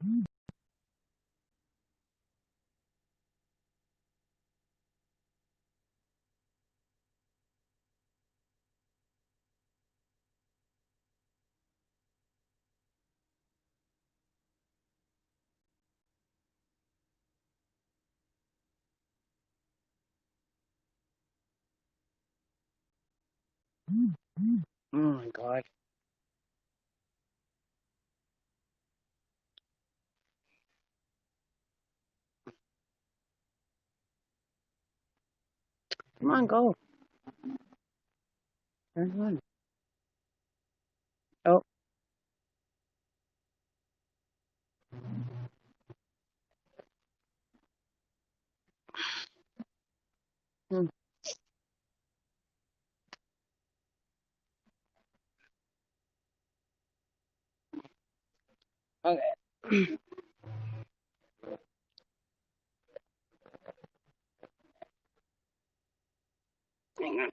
Oh my God. Come on, go. Turn on. Oh, hmm, okay. Hang on.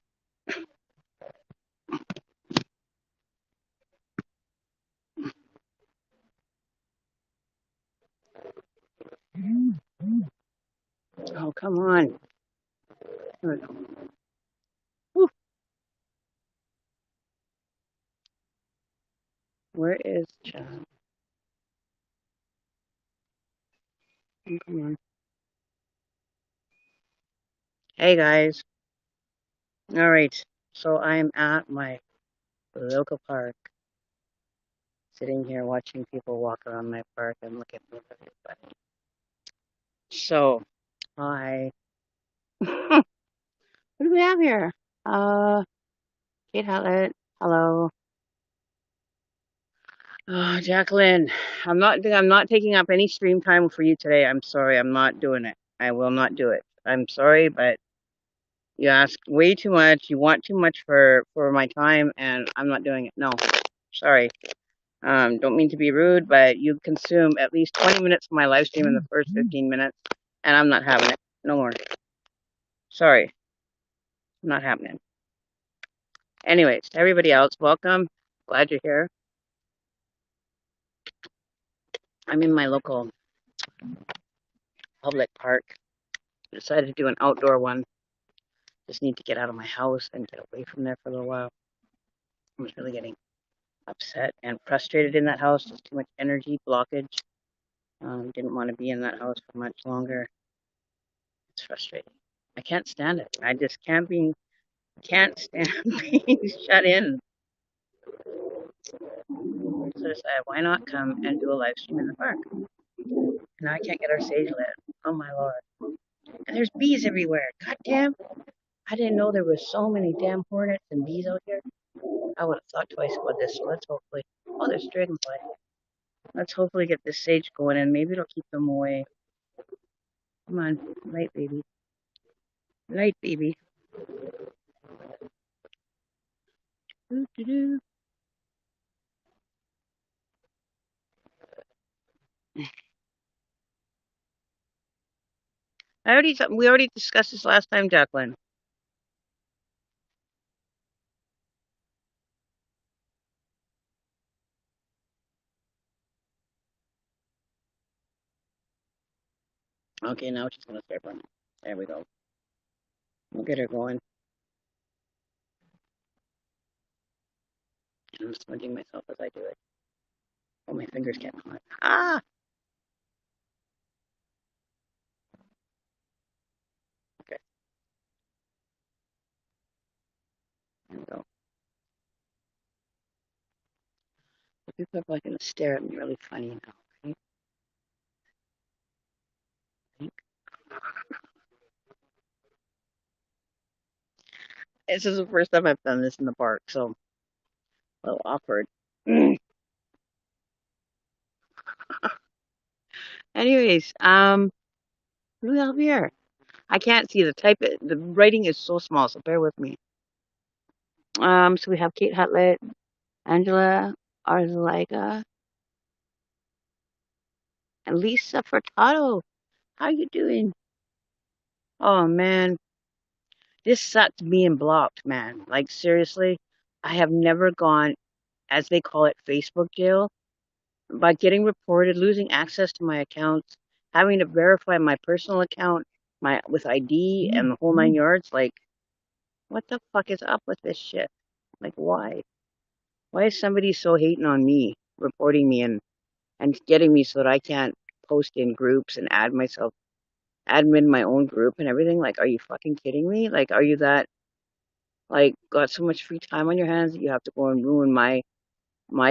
Oh, come on. Here we go. Whew. Where is Chad? Oh, come on. Hey, guys. All right. So I'm at my local park, sitting here watching people walk around my park and look at me very funny. So I, what do we have here? Kate Hallett. Hello. Jacqueline. I'm not taking up any stream time for you today. I'm sorry. I'm not doing it. I will not do it. I'm sorry, but you ask way too much. You want too much for my time, and I'm not doing it. No, sorry. Don't mean to be rude, but you consume at least 20 minutes of my live stream in the first 15 minutes, and I'm not having it. No more. Sorry, not happening. Anyways, everybody else, welcome. Glad you're here. I'm in my local public park. I decided to do an outdoor one. Just need to get out of my house and get away from there for a little while. I was really getting upset and frustrated in that house. Just too much energy blockage. Didn't want to be in that house for much longer. It's frustrating. I can't stand it. I just can't stand being shut in. So I decided, why not come and do a live stream in the park? Now I can't get our sage lit. Oh my lord. And there's bees everywhere. God damn. I didn't know there was so many damn hornets and bees out here. I would have thought twice about this. So let's hopefully. Oh, there's dragonfly. Let's hopefully get this sage going and maybe it'll keep them away. Come on, light baby. Light baby. Doo-doo-doo. We already discussed this last time, Jacqueline. Okay, now she's gonna start running. There we go. We'll get her going. I'm smudging myself as I do it. Oh, my fingers getting hot. Ah! Okay, there we go. People are probably gonna stare at me really funny now, right? This is the first time I've done this in the park, so a little awkward. Anyways, what do we have here? I can't see the writing is so small, so bear with me. So we have Kate Hutlett, Angela Arzalaga, and Lisa Furtado. How you doing? Oh man, this sucks being blocked, man. Like seriously, I have never gone, as they call it, Facebook jail. by getting reported, losing access to my accounts, having to verify my personal account, my with ID and the whole 9 yards. Like, what the fuck is up with this shit? Like, why? Why is somebody so hating on me, reporting me and getting me so that I can't post in groups and add myself, admin my own group and everything? Like, are you fucking kidding me? Like, are you that like got so much free time on your hands that you have to go and ruin my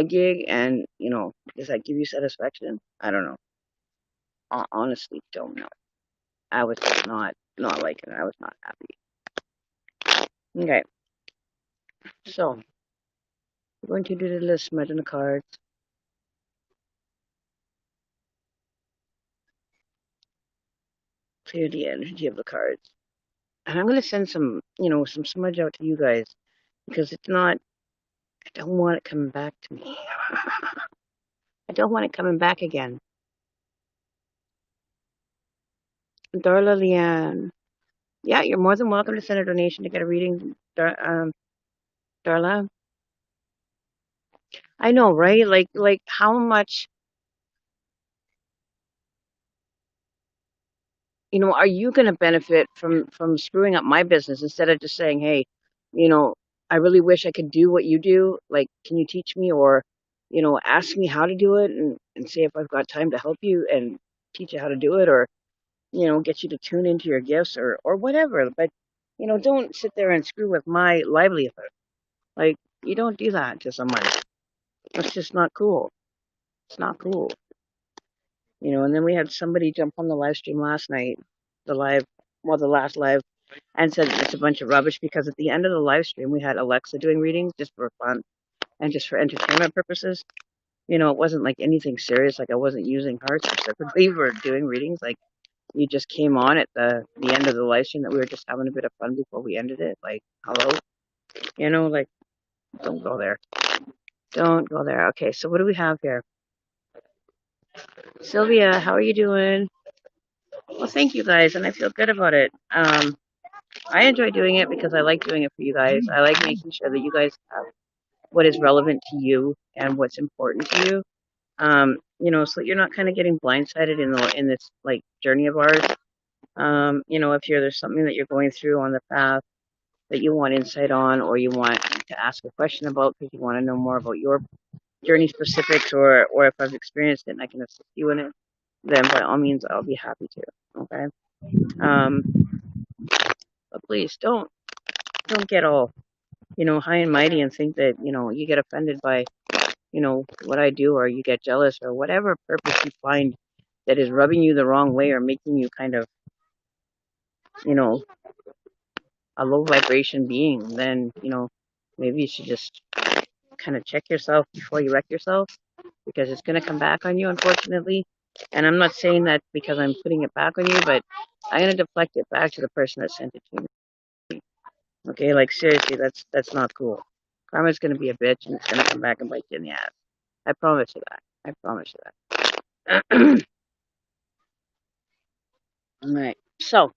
gig? And does that give you satisfaction? I don't know. Honestly, don't know. I was just not liking it. I was not happy. Okay, so we're going to do the little smudge on the cards. Clear the energy of the cards. And I'm going to send some smudge out to you guys because it's not, I don't want it coming back to me. I don't want it coming back again. Darla Leanne. Yeah, you're more than welcome to send a donation to get a reading, Darla. I know, right? Like how much, are you going to benefit from screwing up my business instead of just saying, hey, you know, I really wish I could do what you do. Like, can you teach me or, ask me how to do it and see if I've got time to help you and teach you how to do it or, get you to tune into your gifts or whatever. But, don't sit there and screw with my livelihood. Like, you don't do that to someone. That's just not cool. It's not cool. And then we had somebody jump on the live stream last night, the last live, and said it's a bunch of rubbish because at the end of the live stream we had Alexa doing readings just for fun and just for entertainment purposes. It wasn't like anything serious. Like I wasn't using her specifically for doing readings. Like we just came on at the end of the live stream that we were just having a bit of fun before we ended it. Like hello, like don't go there. Don't go there. Okay, so what do we have here? Sylvia, how are you doing? Well, thank you guys, and I feel good about it. I enjoy doing it because I like doing it for you guys. I like making sure that you guys have what is relevant to you and what's important to you. So that you're not kind of getting blindsided in this like journey of ours. If there's something that you're going through on the path that you want insight on, or you want to ask a question about because you want to know more about your journey specifics, or if I've experienced it and I can assist you in it, then by all means I'll be happy to. Okay. Um, but please don't get all high and mighty and think that you get offended by what I do, or you get jealous, or whatever purpose you find that is rubbing you the wrong way or making you kind of you know a low vibration being. Then maybe you should just kind of check yourself before you wreck yourself, because it's going to come back on you, unfortunately. And I'm not saying that because I'm putting it back on you, but I'm going to deflect it back to the person that sent it to me. Okay, like seriously, that's not cool. Karma's going to be a bitch, and it's going to come back and bite you in the ass. I promise you that. I promise you that. All right. So,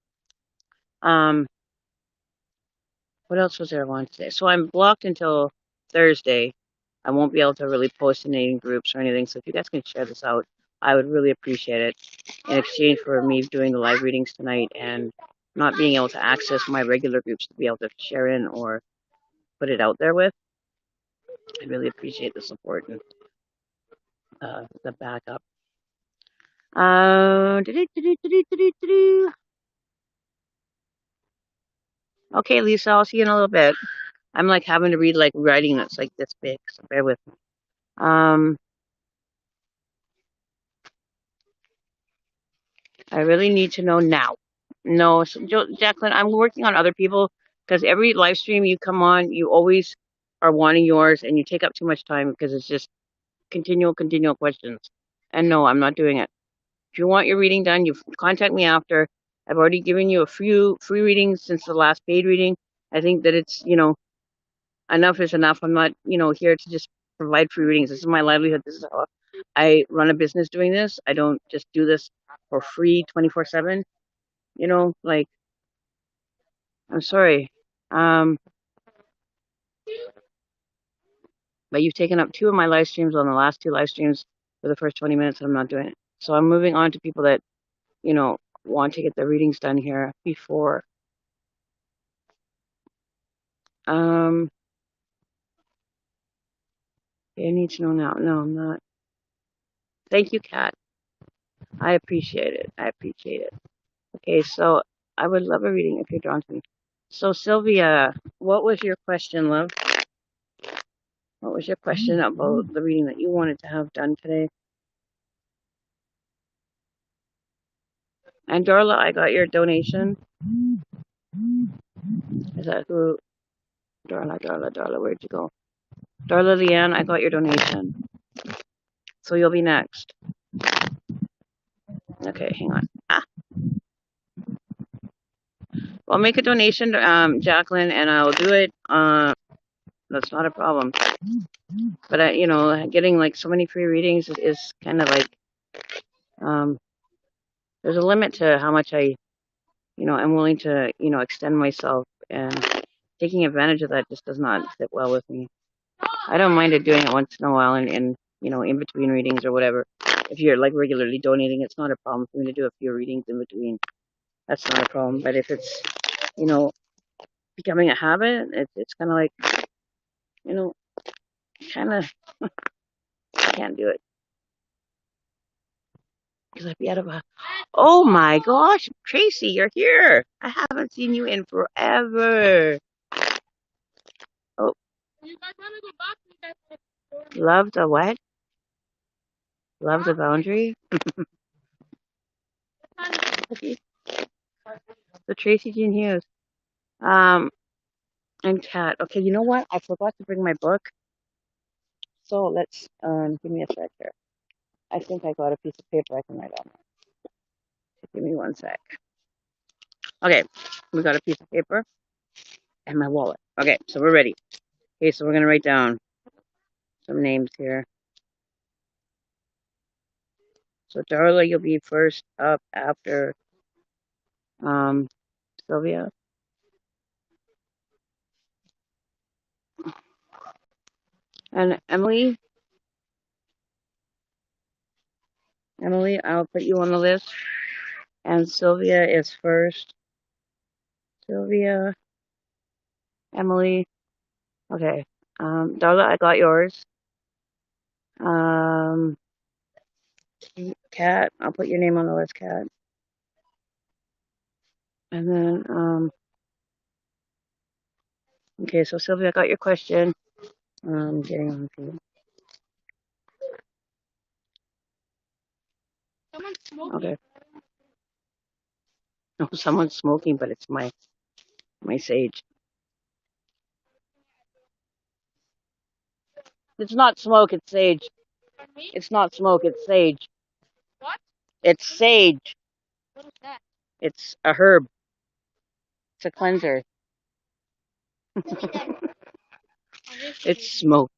what else was there I wanted to say? So I'm blocked until Thursday. I won't be able to really post in any groups or anything. So if you guys can share this out, I would really appreciate it. In exchange for me doing the live readings tonight and not being able to access my regular groups to be able to share in or put it out there with, I really appreciate the support and the backup. Okay, Lisa, I'll see you in a little bit. I'm like having to read like writing that's like this big, so bear with me. I really need to know now. No, so, Jacqueline, I'm working on other people because every live stream you come on, you always are wanting yours and you take up too much time because it's just continual questions. And no, I'm not doing it. If you want your reading done, you contact me after. I've already given you a few free readings since the last paid reading. I think that it's, enough is enough. I'm not, here to just provide free readings. This is my livelihood. This is how I run a business doing this. I don't just do this for free 24/7. Like, I'm sorry. But you've taken up two of my live streams on the last two live streams. for the first 20 minutes, and I'm not doing it. So I'm moving on to people that, you know, want to get their readings done here before. I need to know now. No, I'm not. Thank you, Kat. I appreciate it. I appreciate it. Okay, so I would love a reading if you're drawn to me. So Sylvia, what was your question, love? What was your question about the reading that you wanted to have done today? And Darla, I got your donation. Is that who? Darla, where'd you go? Darla Leanne, I got your donation. So you'll be next. Okay, hang on. I'll make a donation, Jacqueline, and I'll do it. That's not a problem. But getting like so many free readings is kind of like, there's a limit to how much I'm willing to, extend myself, and taking advantage of that just does not sit well with me. I don't mind it doing it once in a while and in between readings or whatever. If you're like regularly donating, it's not a problem for me to do a few readings in between. That's not a problem. But if it's, becoming a habit, it's kind of like, kind of, I can't do it. Because I'd be out of a. Oh my gosh, Tracy, you're here. I haven't seen you in forever. Oh. Love the what? Love the boundary? So Tracy Jean Hughes. And Kat. Okay, you know what? I forgot to bring my book. So let's give me a sec here. I think I got a piece of paper I can write on. Give me one sec. Okay, we got a piece of paper and my wallet. Okay, so we're ready. Okay, so we're gonna write down some names here. So Darla, you'll be first up after Sylvia. And Emily, I'll put you on the list. And Sylvia is first. Sylvia, Emily. Okay. Darla, I got yours. Kat, I'll put your name on the list, Kat. And then, okay, so Sylvia, I got your question. Getting on to you. Okay. No, someone's smoking, but it's my sage. It's not smoke, it's sage. It's not smoke, it's sage. What? It's sage. What is that? It's a herb. It's a cleanser. It's smoke.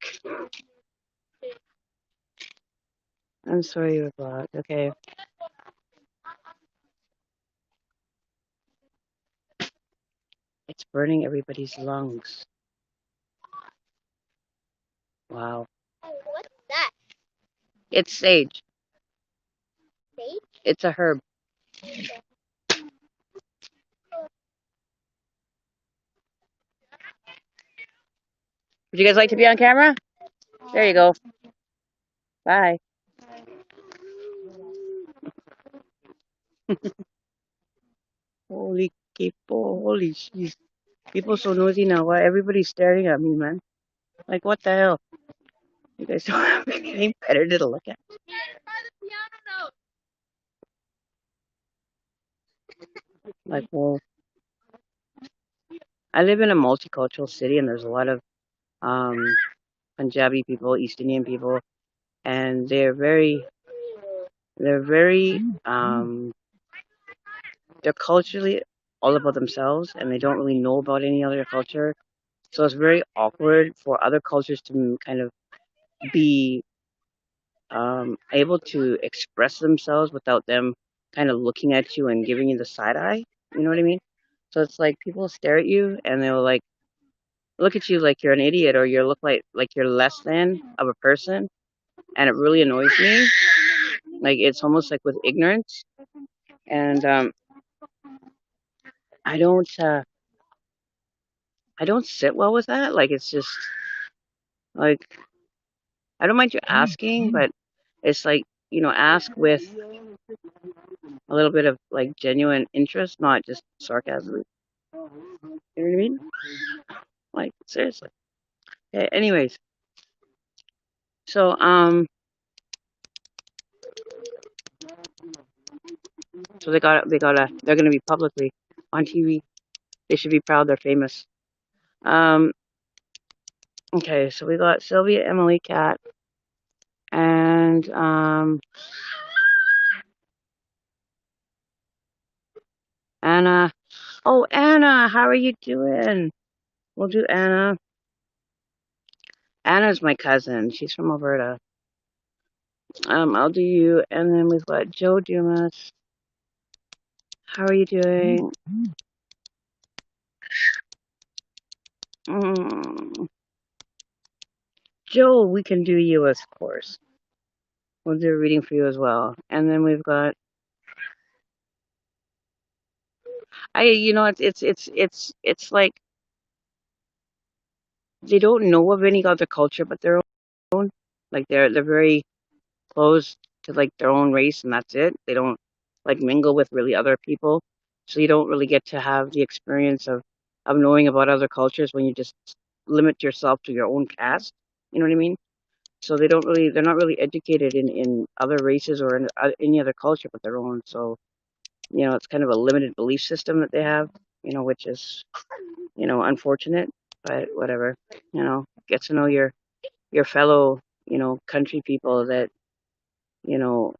I'm sorry you're blocked. Okay. It's burning everybody's lungs. Wow. What's that? It's sage. Sage? It's a herb. Would you guys like to be on camera? There you go. Bye. Holy people, holy jeez. People so nosy now. Why everybody's staring at me, man? Like, what the hell? You guys don't have anything better to look at. Like, well, I live in a multicultural city, and there's a lot of Punjabi people, East Indian people, and they're very they're culturally all about themselves, and they don't really know about any other culture. So it's very awkward for other cultures to kind of be able to express themselves without them kind of looking at you and giving you the side eye. You know what I mean? So it's like people stare at you and they'll like look at you like you're an idiot, or you look like you're less than of a person. and it really annoys me. Like it's almost like with ignorance, and I don't I don't sit well with that. Like it's just like I don't mind you asking, but it's like ask with a little bit of like genuine interest, not just sarcasm. You know what I mean? Like seriously. Okay, anyways, so so they're gonna be publicly on TV. They should be proud. They're famous. Um, okay, so we got Sylvia, Emily, Kat, and Anna. Oh, Anna, how are you doing? We'll do Anna. Anna's my cousin. She's from Alberta. I'll do you, and then we've got Joe Dumas. How are you doing? Mm. Joe, we can do you, of course. We'll do a reading for you as well. And then we've got it's like they don't know of any other culture but their own. Like they're very close to like their own race and that's it. They don't like mingle with really other people. So you don't really get to have the experience of knowing about other cultures when you just limit yourself to your own caste. You know what I mean? So they're not really educated in other races or in any other culture but their own. So, it's kind of a limited belief system that they have, which is, unfortunate, but whatever, get to know your fellow, country people that, you know,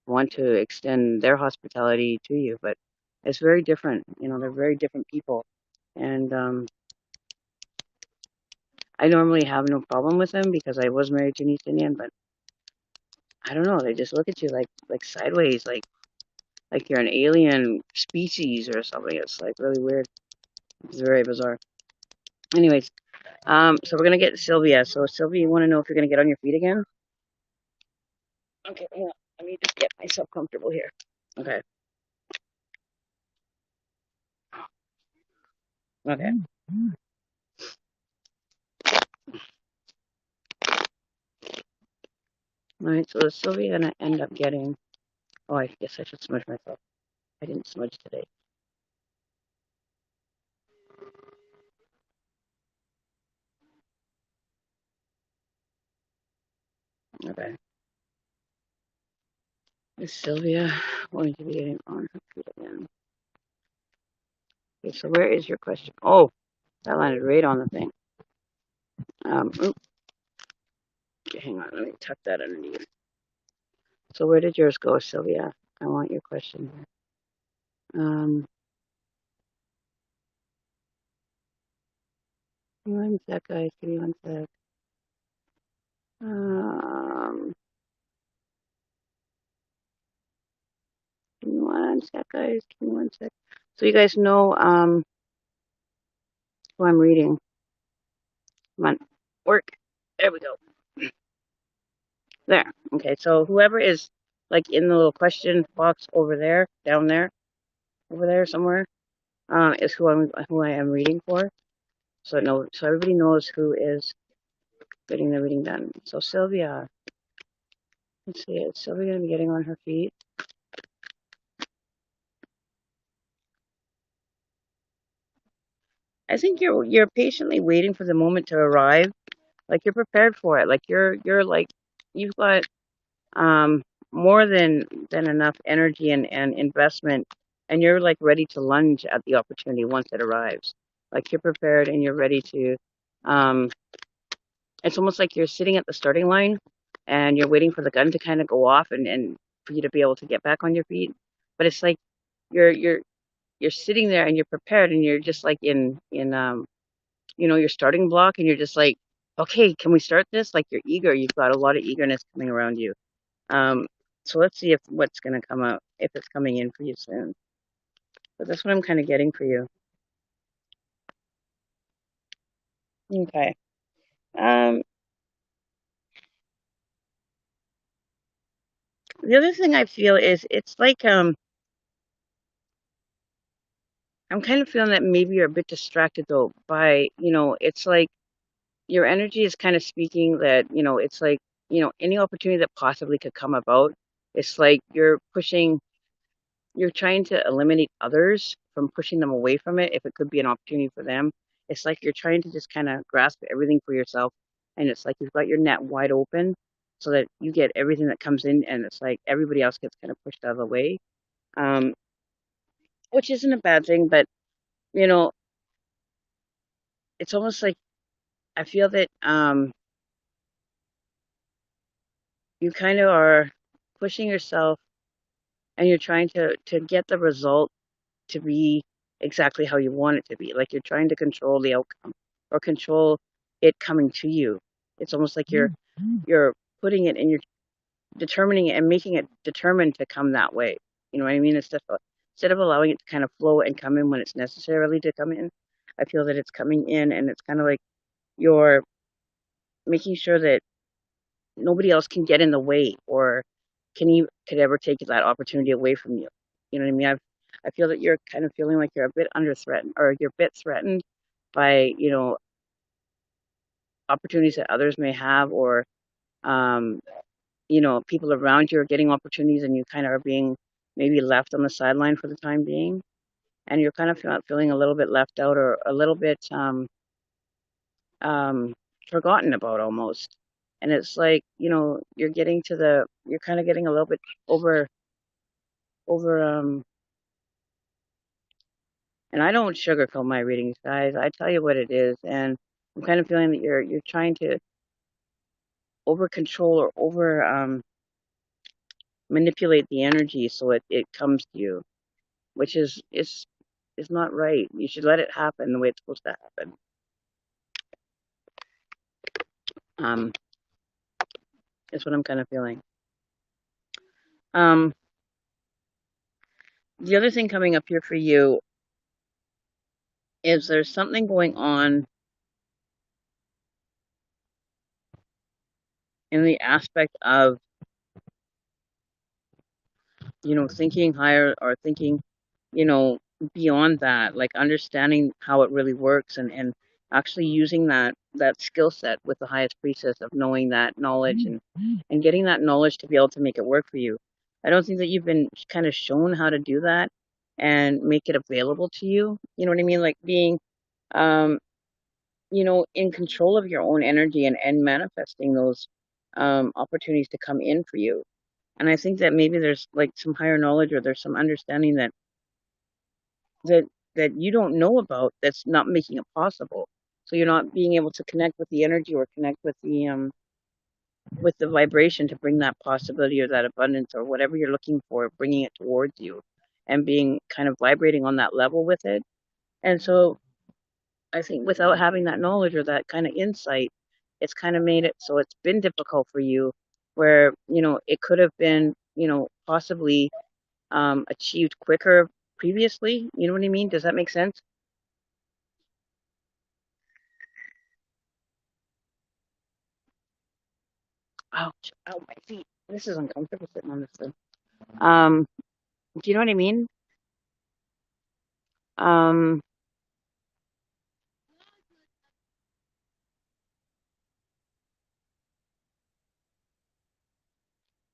want to extend their hospitality to you, but it's very different. They're very different people. And I normally have no problem with them because I was married to an East Indian, but I don't know, they just look at you like sideways, like you're an alien species or something. It's like really weird. It's very bizarre. Anyways, so we're gonna get Sylvia. So Sylvia, you want to know if you're gonna get on your feet again? Okay, hang on. Let me just get myself comfortable here. Okay. Okay. All right. So is Sylvia gonna end up getting? Oh, I guess I should smudge myself. I didn't smudge today. Okay. Is Sylvia going to be getting on her feet again? Okay. So where is your question? Oh, that landed right on the thing. Oops. Okay, hang on. Let me tuck that underneath. So where did yours go, Sylvia? I want your question. Um, give me one sec, guys. Give me one sec. Um, give me one sec, guys. Give me one sec. So you guys know who I'm reading. Come on, work. There we go. There. Okay. So whoever is like in the little question box over there, down there, over there somewhere, is who I am reading for. So everybody knows who is getting the reading done. So Sylvia, let's see, is Sylvia gonna be getting on her feet? I think you're patiently waiting for the moment to arrive. Like you're prepared for it. Like you're like you've got um more than enough energy and investment, and you're like ready to lunge at the opportunity once it arrives. Like you're prepared and you're ready to um it's almost like you're sitting at the starting line and you're waiting for the gun to kind of go off and for you to be able to get back on your feet. But it's like you're you're you're sitting there and you're prepared and you're just like in your starting block and you're just like, okay, can we start this? Like you're eager. You've got a lot of eagerness coming around you. Um, so let's see if what's going to come out, if it's coming in for you soon. But that's what I'm kind of getting for you. Okay. Um, The other thing I feel is it's like I'm kind of feeling that maybe you're a bit distracted though by, it's like your energy is kind of speaking that, it's like, any opportunity that possibly could come about. It's like you're trying to eliminate others from pushing them away from it if it could be an opportunity for them. It's like you're trying to just kind of grasp everything for yourself. And it's like you've got your net wide open so that you get everything that comes in. And it's like everybody else gets kind of pushed out of the way, um, which isn't a bad thing. But, you know, it's almost like I feel that you kind of are pushing yourself and you're trying to get the result to be exactly how you want it to be. Like you're trying to control the outcome or control it coming to you. It's almost like you're putting it and you're determining it and making it determined to come that way. You know what I mean? Instead of allowing it to kind of flow and come in when it's necessarily to come in, I feel that it's coming in and it's kind of like you're making sure that nobody else can get in the way or could ever take that opportunity away from you. You know what I mean? I feel that you're kind of feeling like you're a bit under threatened or you're a bit threatened by, opportunities that others may have or um, people around you are getting opportunities and you kind of are being maybe left on the sideline for the time being. And you're kind of feeling a little bit left out or a little bit um, forgotten about almost. And it's like, you're kind of getting a little bit over, over, and I don't sugarcoat my readings, guys. I tell you what it is. And I'm kind of feeling that you're trying to over control or over, manipulate the energy so it comes to you, which is not right. You should let it happen the way it's supposed to happen. Um, is what I'm kind of feeling. Um, the other thing coming up here for you is there's something going on in the aspect of, thinking higher or thinking, you know, beyond that, like understanding how it really works and actually using that skill set with the highest priestess of knowing that knowledge and getting that knowledge to be able to make it work for you. I don't think that you've been kind of shown how to do that and make it available to you. You know what I mean? Like being um in control of your own energy and manifesting those opportunities to come in for you. And I think that maybe there's like some higher knowledge or there's some understanding that that you don't know about that's not making it possible. So you're not being able to connect with the energy or connect with the vibration to bring that possibility or that abundance or whatever you're looking for, bringing it towards you and being kind of vibrating on that level with it. And so I think without having that knowledge or that kind of insight, it's kind of made it so it's been difficult for you where, it could have been, possibly achieved quicker previously. You know what I mean? Does that make sense? Ouch. Ow, my feet. This is uncomfortable sitting on this thing. Um, do you know what I mean? Um,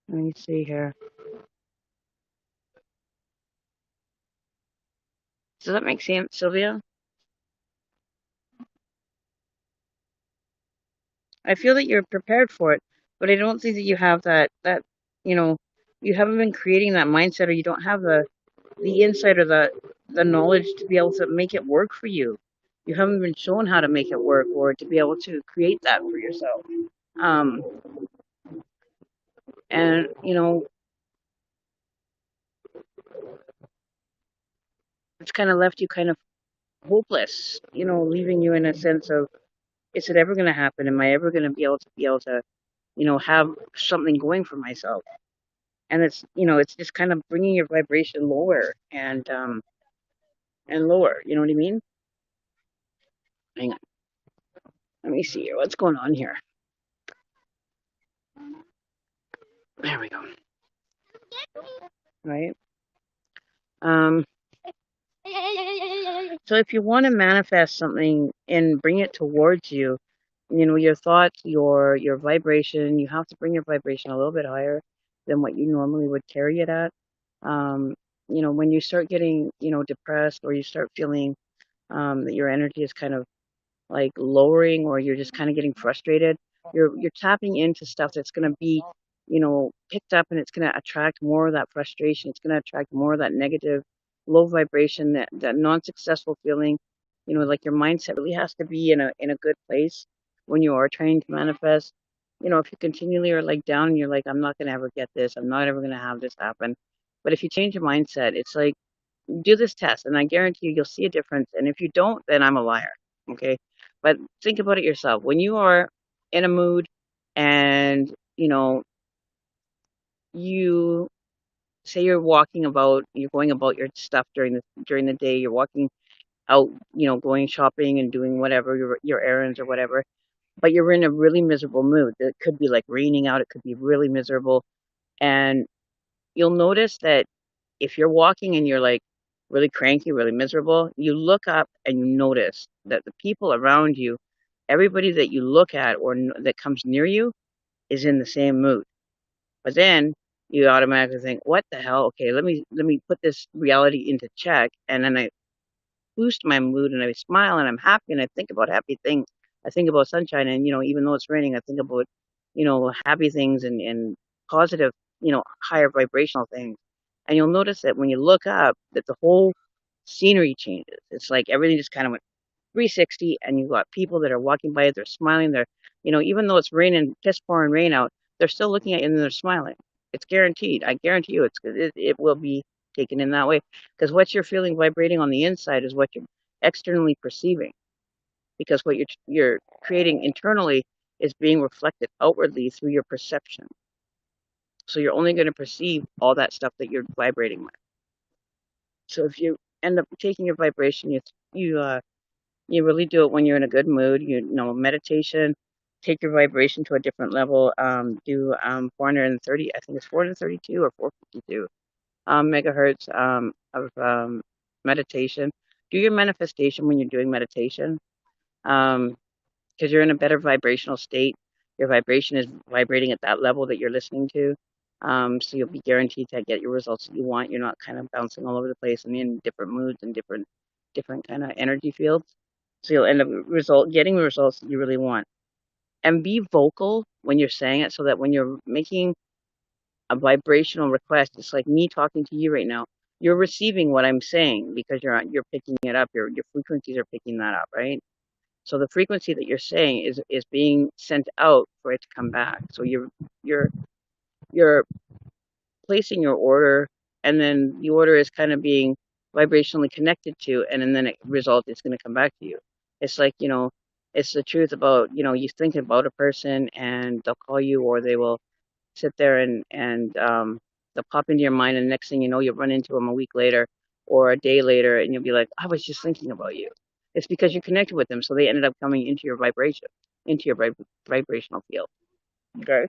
let me see here. Does that make sense, Sylvia? I feel that you're prepared for it, but I don't think that you have that you know you haven't been creating that mindset or you don't have the insight or the knowledge to be able to make it work for you. You haven't been shown how to make it work or to be able to create that for yourself. Um, and it's kind of left you kind of hopeless, leaving you in a sense of, is it ever going to happen? Am I ever going to be able to, have something going for myself? And it's just kind of bringing your vibration lower and lower. You know what I mean? Hang on. Let me see here. What's going on here? There we go. right? Um, so if you want to manifest something and bring it towards you, your thoughts, your vibration, you have to bring your vibration a little bit higher than what you normally would carry it at. Um, when you start getting, depressed, or you start feeling that your energy is kind of like lowering, or you're just kind of getting frustrated, you're tapping into stuff that's going to be, picked up, and it's going to attract more of that frustration. It's going to attract more of that negative, low vibration, that non-successful feeling. Like your mindset really has to be in a good place when you are trying to manifest. If you continually are like down and you're like, I'm not going to ever get this, I'm not ever going to have this happen. But if you change your mindset, it's like, do this test, and I guarantee you'll see a difference. And if you don't, then I'm a liar. Okay. But think about it yourself. When you are in a mood, and, you say you're going about your stuff during the day, you're walking out, going shopping and doing whatever, your errands or whatever, but you're in a really miserable mood. It could be like raining out, it could be really miserable. And you'll notice that if you're walking and you're like really cranky, really miserable, you look up and you notice that the people around you, everybody that you look at, or that comes near you, is in the same mood. But then you automatically think, "What the hell? Okay, let me put this reality into check," and then I boost my mood, and I smile, and I'm happy, and I think about happy things. I think about sunshine, and even though it's raining, I think about happy things, and positive, higher vibrational things. And you'll notice that when you look up, that the whole scenery changes. It's like everything just kind of went 360, and you've got people that are walking by, they're smiling, even though it's raining, piss pouring rain out, they're still looking at you and they're smiling. It's guaranteed. I guarantee you, it will be taken in that way, because what you're feeling vibrating on the inside is what you're externally perceiving, because what you're creating internally is being reflected outwardly through your perception. So you're only going to perceive all that stuff that you're vibrating with. So if you end up taking your vibration, you really do it when you're in a good mood. Meditation, take your vibration to a different level. Do 430, I think it's 432 or 452 megahertz of meditation. Do your manifestation when you're doing meditation, because you're in a better vibrational state. Your vibration is vibrating at that level that you're listening to. So you'll be guaranteed to get your results that you want. You're not kind of bouncing all over the place and in different moods and different kind of energy fields. So you'll end up getting the results that you really want. And be vocal when you're saying it, so that when you're making a vibrational request, it's like me talking to you right now. You're receiving what I'm saying, because you're picking it up. Your frequencies are picking that up, right? So the frequency that you're saying is being sent out for it to come back. So you're you're placing your order, and then the order is kind of being vibrationally connected to, and then the result is going to come back to you. It's like, it's the truth about, you think about a person and they'll call you, or they will sit there, and they'll pop into your mind, and the next thing you know, you'll run into them a week later or a day later, and you'll be like, I was just thinking about you. It's because you connected with them, so they ended up coming into your vibration, into your vibrational field. Okay?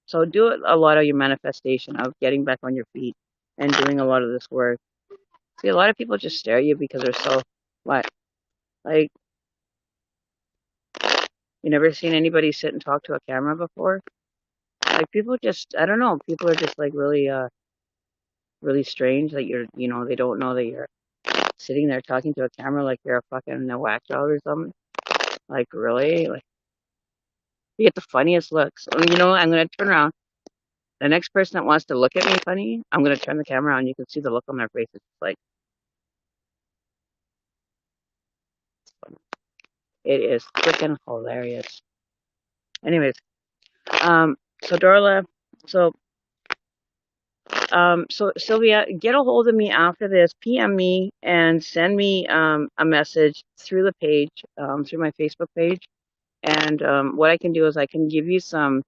So do a lot of your manifestation of getting back on your feet and doing a lot of this work. See, a lot of people just stare at you because they're so, what? Like, you never seen anybody sit and talk to a camera before? Like, people just, I don't know, people are just like really strange. Like, they don't know that you're sitting there talking to a camera like you're a fucking whack job or something. Like, really? Like, you get the funniest looks. And I'm going to turn around. The next person that wants to look at me funny, I'm going to turn the camera on. You can see the look on their face. It's like, it is freaking hilarious. Anyways, so Darla, so so Sylvia, get a hold of me after this. PM me and send me a message through the page, through my Facebook page. And what I can do is I can give you um,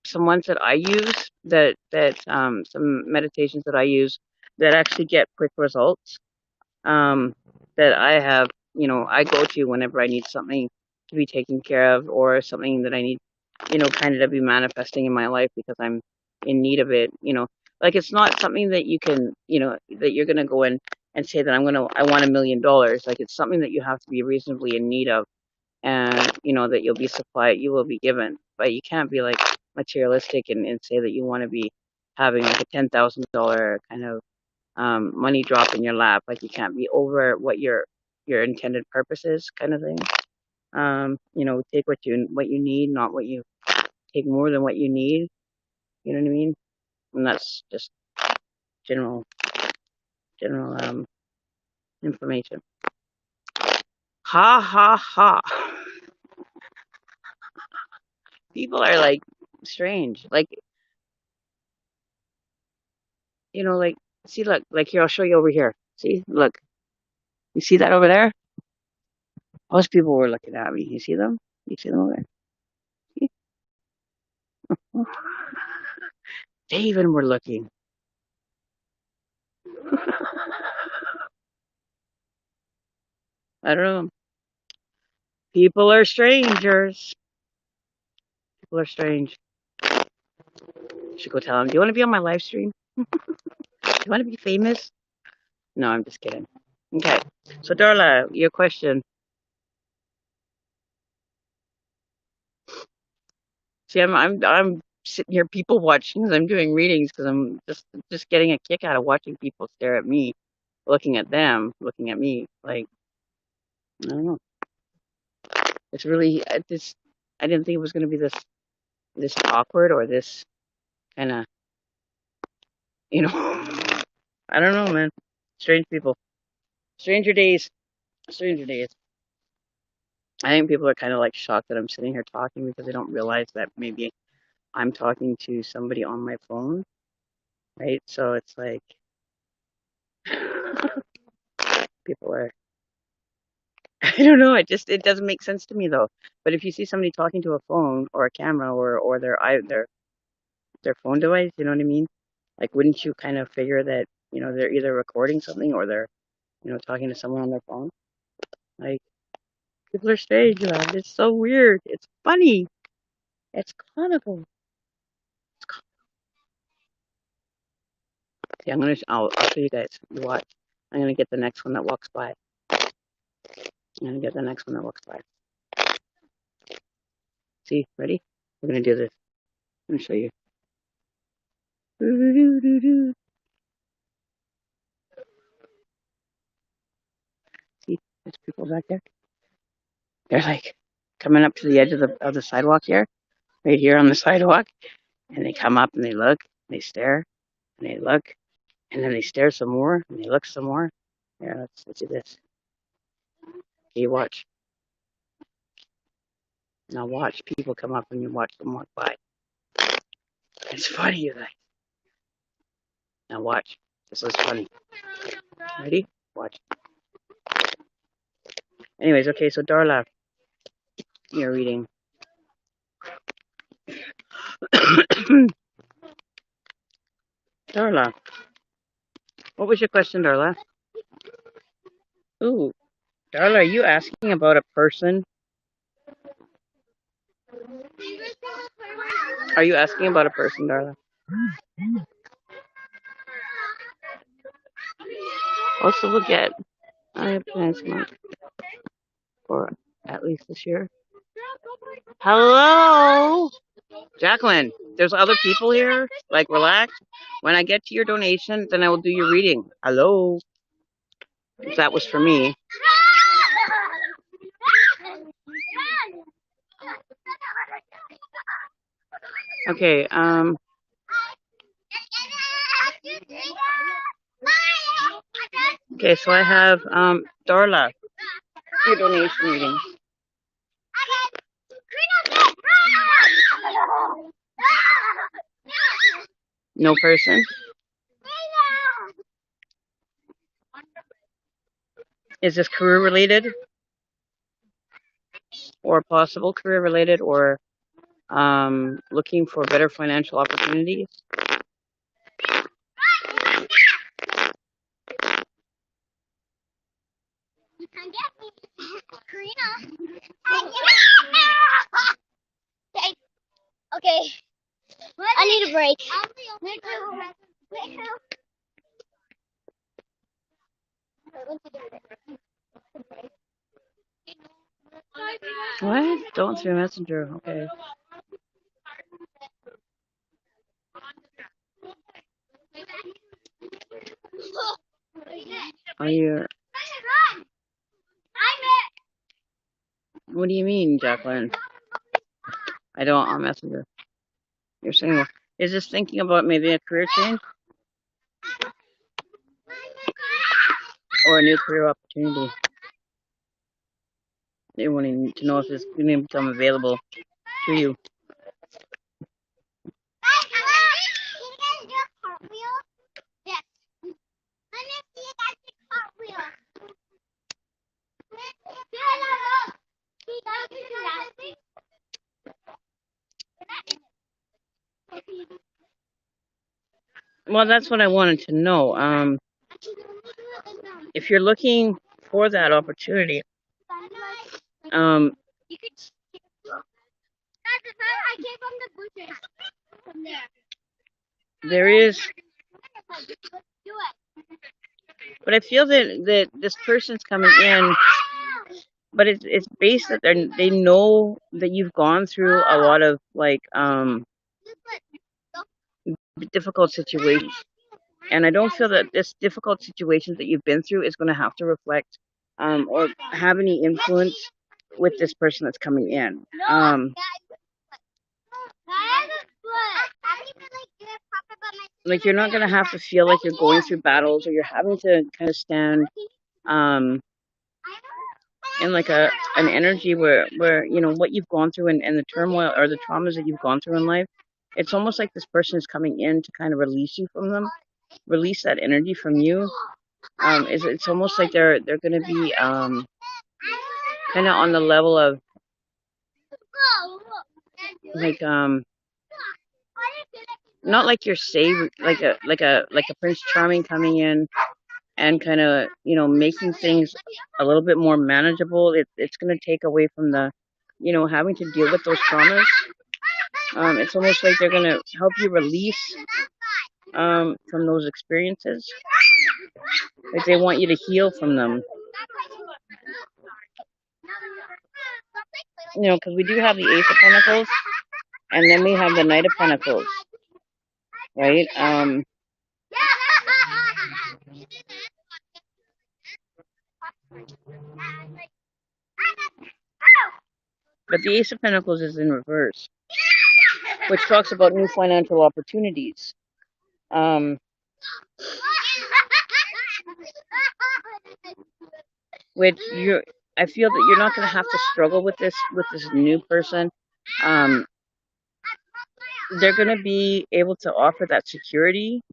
some ones that I use, some meditations that I use that actually get quick results. That I have, I go to whenever I need something to be taken care of, or something that I need, kind of to be manifesting in my life, because I'm in need of it, like it's not something that you can, that you're gonna go in and say that I want $1 million. Like it's something that you have to be reasonably in need of, and that you'll be supplied, you will be given. But you can't be like materialistic and say that you want to be having like a $10,000 kind of money drop in your lap. Like you can't be over what your intended purpose is, kind of thing. Take what you need, not what you take more than what you need. You know what I mean? And that's just general information. Ha ha ha. People are like strange. Like, like, see, look, like here, I'll show you over here. See, look, you see that over there? Most people were looking at me. You see them? You see them over there? See? They even were looking. I don't know. People are strangers. People are strange. You should go tell them. Do you want to be on my live stream? Do you want to be famous? No, I'm just kidding. Okay. So Darla, your question. See, I'm sitting here people watching as I'm doing readings because I'm just getting a kick out of watching people stare at me, looking at them, looking at me. Like, I don't know. It's really this. I didn't think it was going to be this awkward or this kind of, I don't know, man. Strange people. Stranger days. Stranger days. I think people are kind of like shocked that I'm sitting here talking because they don't realize that maybe I'm talking to somebody on my phone, right? So it's like people are. I don't know. It doesn't make sense to me though. But if you see somebody talking to a phone or a camera or their phone device, you know what I mean? Like, wouldn't you kind of figure that they're either recording something or they're talking to someone on their phone? Like, people are strange, man. It's so weird. It's funny. It's comical. Yeah, I'll show you guys. You watch. I'm gonna get the next one that walks by. I'm gonna get the next one that walks by. See, ready? We're gonna do this. I'm gonna show you. See, there's people back there. They're like coming up to the edge of the sidewalk here, right here on the sidewalk, and they come up and they look, and they stare, and they look, and then they stare some more, and they look some more. Yeah, let's do this. Okay, you watch. Now watch people come up and you watch them walk by. It's funny, you guys. Now watch. This is funny. Ready? Watch. Anyways, okay, so Darla, you're reading. Darla, what was your question, Darla? Ooh, Darla, are you asking about a person? Are you asking about a person, Darla? Also, we'll get. I have plans for at least this year. Hello, Jacqueline. There's other people here. Like, relax. When I get to your donation, then I will do your reading. Hello. If that was for me. Okay. Okay. So I have Darla. Your donation reading. No person? Is this career related? Or possible career related, or looking for better financial opportunities? Okay. I need a break. What? Don't through Messenger. Okay. Are you? What do you mean, Jacqueline? I don't on Messenger. You're single. Is this thinking about maybe a career change or a new career opportunity? They wanting to know if it's going to become available to you. Well, that's what I wanted to know. If you're looking for that opportunity, um, there is, but I feel that this person's coming in, but it's based that they know that you've gone through a lot of like difficult situations, and I don't feel that this difficult situation that you've been through is going to have to reflect or have any influence with this person that's coming in. Like you're not going to have to feel like you're going through battles or you're having to kind of stand in like an energy where you know what you've gone through and the turmoil or the traumas that you've gone through in life. It's almost like this person is coming in to kind of release you from them, release that energy from you. It's almost like they're going to be kind of on the level of like not like you're saved, like a Prince Charming coming in and kind of, you know, making things a little bit more manageable. It's going to take away from the, you know, having to deal with those traumas. It's almost like they're going to help you release from those experiences. Like they want you to heal from them. You know, because we do have the Ace of Pentacles, and then we have the Knight of Pentacles, right? But the Ace of Pentacles is in reverse, which talks about new financial opportunities. Which I feel that you're not going to have to struggle with this new person. They're going to be able to offer that security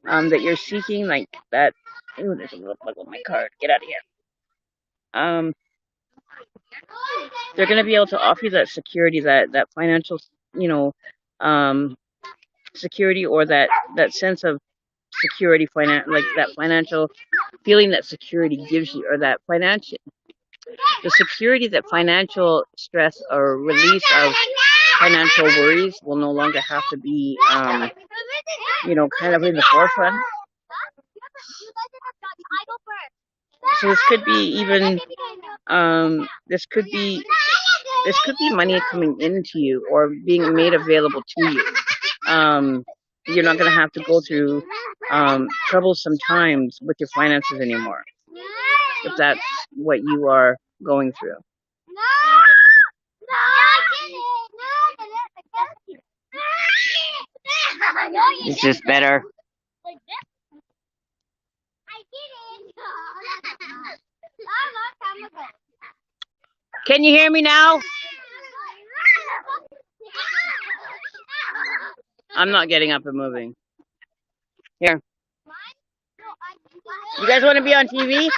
that you're seeking, like that. Ooh, there's a little bug on my card. Get out of here. They're going to be able to offer you that security, that financial, you know, security, or that sense of security, like that financial feeling that security gives you, or that the security that financial stress or release of financial worries will no longer have to be, you know, kind of in the forefront. So this could be even, this could be money coming into you or being made available to you. You're not going to have to go through troublesome times with your finances anymore, if that's what you are going through. Is this better? Can you hear me now? I'm not getting up and moving. Here. You guys want to be on TV?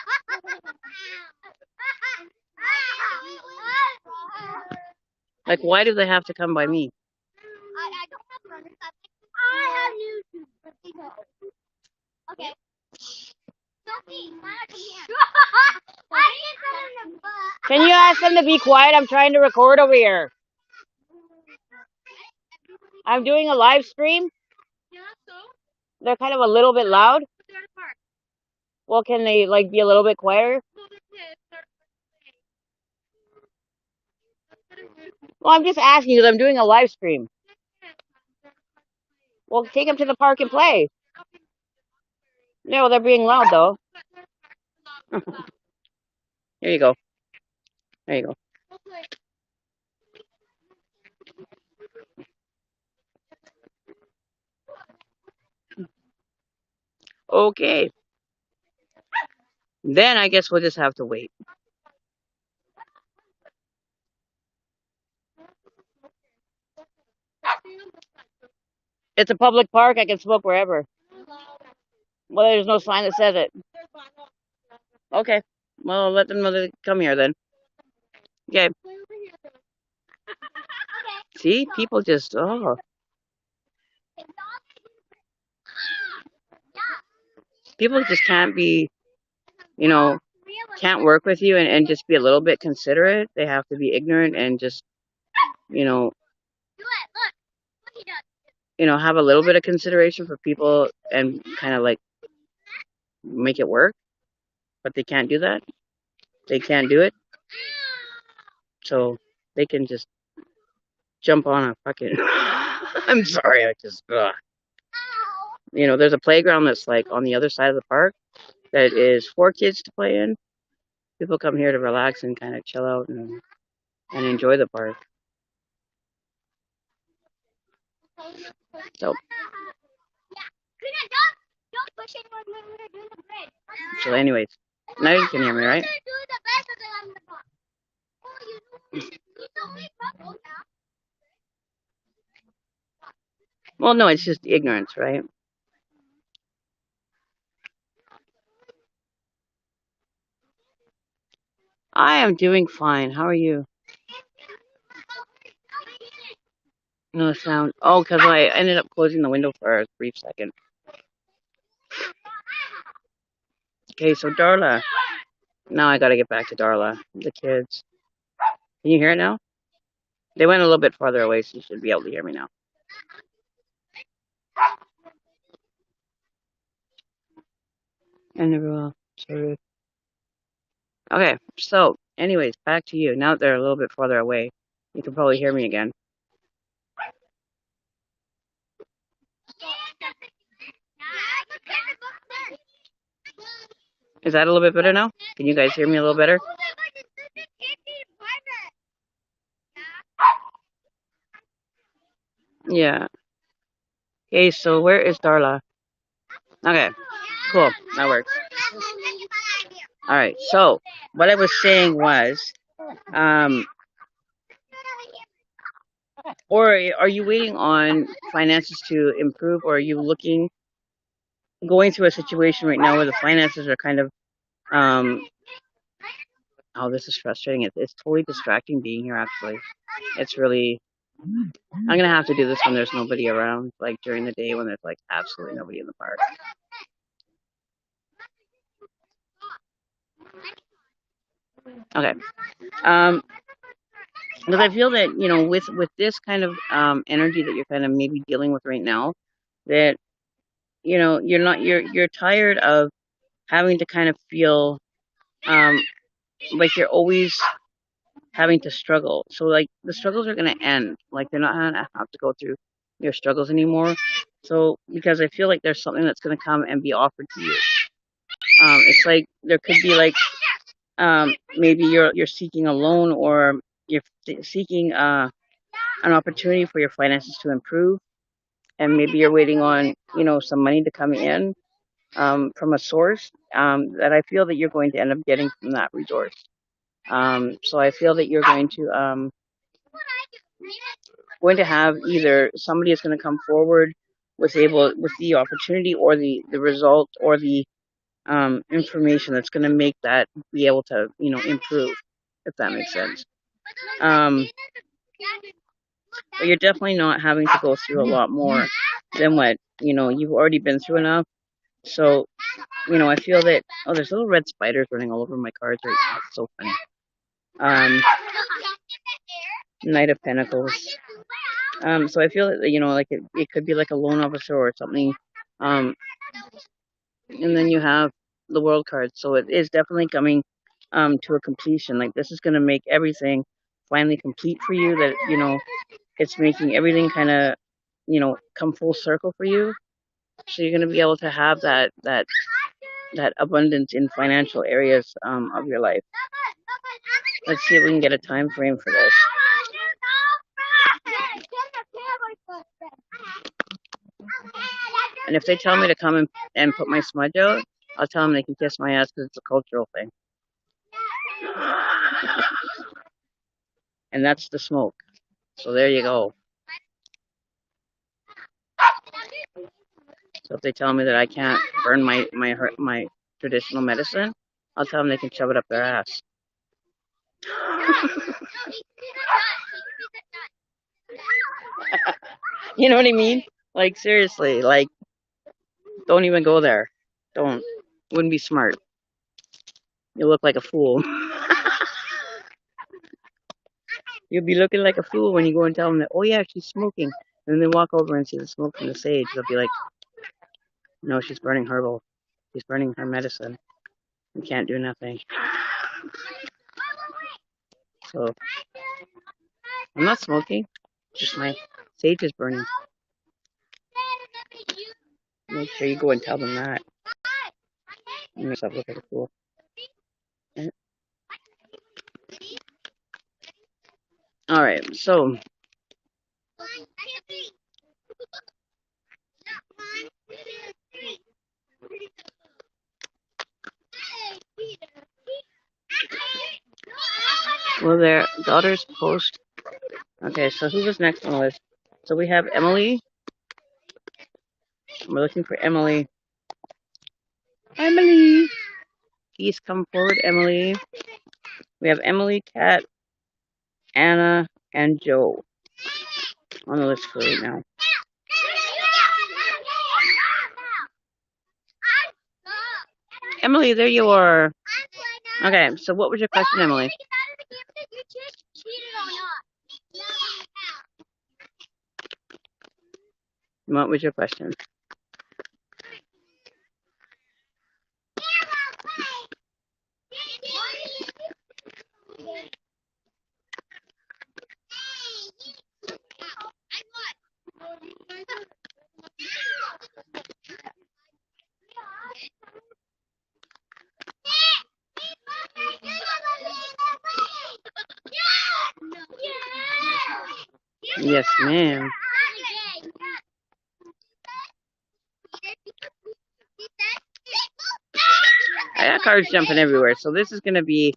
Like, why do they have to come by me? Okay. Can you ask them to be quiet? I'm trying to record over here. I'm doing a live stream. They're kind of a little bit loud. Well, can they like be a little bit quieter? Well, I'm just asking because I'm doing a live stream. Well, take them to the park and play. No, they're being loud though. Here you go. There you go. Okay. Then I guess we'll just have to wait. It's a public park. I can smoke wherever. Well, there's no sign that says it. Okay. Well, let them know to come here then. Okay. See, people just people just can't be, you know, can't work with you and just be a little bit considerate. They have to be ignorant and just, you know, have a little bit of consideration for people and kind of like make it work. But they can't do that. They can't do it. So they can just jump on a fucking. I'm sorry, I just. There's a playground that's like on the other side of the park that is for kids to play in. People come here to relax and kind of chill out and enjoy the park. So, anyways, now you can hear me, right? Well, no, it's just ignorance, right? I am doing fine. How are you? No sound. Oh, because I ended up closing the window for a brief second. Okay, so Darla. Now I gotta get back to Darla. The kids. Can you hear it now? They went a little bit farther away, so you should be able to hear me now. And they're sorry. Okay, so anyways, back to you. Now that they're a little bit farther away, you can probably hear me again. Is that a little bit better now? Can you guys hear me a little better? Yeah. Okay, so where is Darla? Okay, cool. That works. All right, so what I was saying was, or are you waiting on finances to improve, or are you going through a situation right now where the finances are kind of, oh, this is frustrating. It's totally distracting being here, actually. It's really, I'm going to have to do this when there's nobody around, like during the day when there's like absolutely nobody in the park. Okay. Because I feel that, with this kind of energy that you're kind of maybe dealing with right now, that, you're tired of having to kind of feel like you're always having to struggle. So like the struggles are going to end. Like they're not going to have to go through your struggles anymore. So because I feel like there's something that's going to come and be offered to you. It's like there could be like maybe you're seeking a loan or you're seeking an opportunity for your finances to improve, and maybe you're waiting on some money to come in from a source that I feel that you're going to end up getting from that resource. So I feel that you're going to have either somebody is going to come forward with the opportunity or the result or the information that's going to make that be able to improve, if that makes sense. But you're definitely not having to go through a lot more than what you've already been through enough. So I feel that there's little red spiders running all over my cards right now. It's so funny. Knight of Pentacles. So I feel that, like it could be like a loan officer or something. Um, and then you have the world card. So it is definitely coming to a completion. Like this is going to make everything finally complete for you. That it's making everything kind of come full circle for you. So you're going to be able to have that abundance in financial areas of your life. Let's see if we can get a time frame for this. And if they tell me to come and put my smudge out, I'll tell them they can kiss my ass because it's a cultural thing. And that's the smoke. So there you go. So if they tell me that I can't burn my traditional medicine, I'll tell them they can shove it up their ass. You know what I mean? Like seriously, like don't even go there. Don't. Wouldn't be smart. You look like a fool. You'll be looking like a fool when you go and tell them that, oh yeah, she's smoking. And then they walk over and see the smoke from the sage. They'll be like, no, she's burning herbal. She's burning her medicine. You can't do nothing. So, I'm not smoking. Just my sage is burning. Make sure you go and tell them that. You make yourself look like a fool. Okay. Alright, so will their daughters post? Okay, so who was next on the list? So we have Emily. We're looking for Emily. Emily! Please come forward, Emily. We have Emily, Kat, Anna, and Joe on the list for right now. Emily, there you are. Okay, so what was your question, Emily? What was your question? Yes, ma'am. I got cards jumping everywhere, so this is going to be,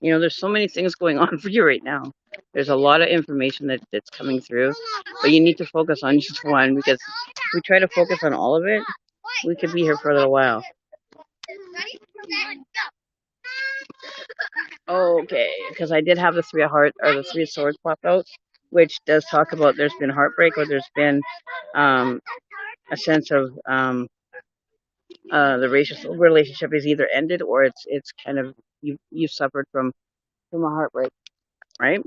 there's so many things going on for you right now. There's a lot of information that's coming through, but you need to focus on just one, because if we try to focus on all of it, we could be here for a little while. Okay, because I did have the Three of Hearts or the Three of Swords pop out, which does talk about there's been heartbreak, or there's been a sense of the relationship is either ended, or it's kind of you suffered from a heartbreak, right?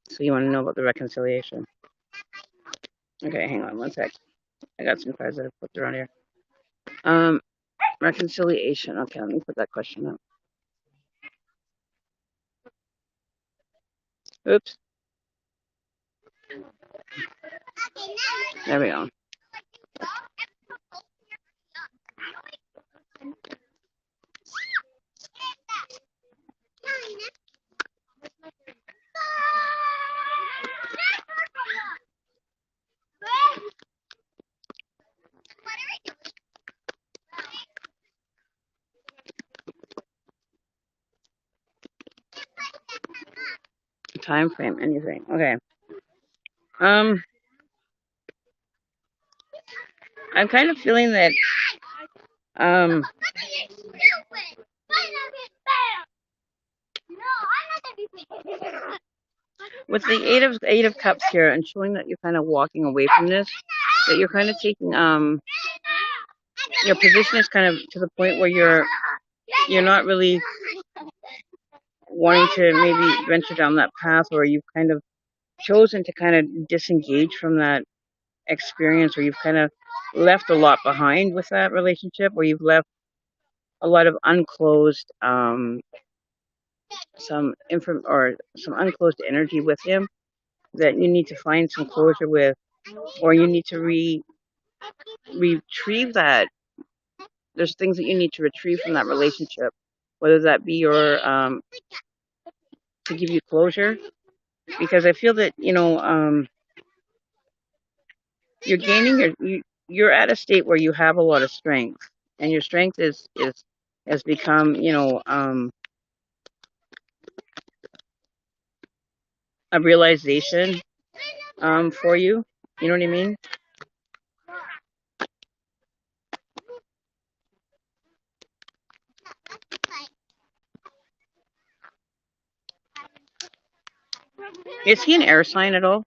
So you want to know about the reconciliation? Okay, hang on one sec. I got some cards that I put around here. Reconciliation. Okay, let me put that question up. Oops. There we go. Time frame, anything. Okay. I'm kind of feeling that with the Eight of Cups here, and showing that you're kind of walking away from this, that you're kind of taking your position is kind of to the point where you're not really wanting to maybe venture down that path, or you've kind of chosen to kind of disengage from that experience, or you've kind of left a lot behind with that relationship, or you've left a lot of unclosed some unclosed energy with him that you need to find some closure with, or you need to retrieve that. There's things that you need to retrieve from that relationship, whether that be your to give you closure, because I feel that you're gaining you're at a state where you have a lot of strength, and your strength is has become a realization for you. You know what I mean? Is he an air sign at all?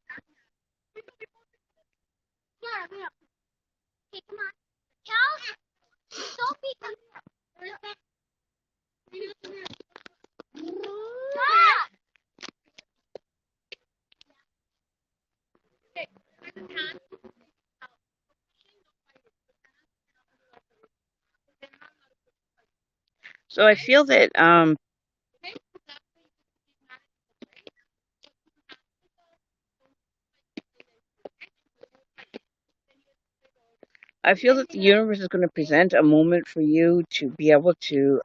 So I feel that the universe is going to present a moment for you to be able to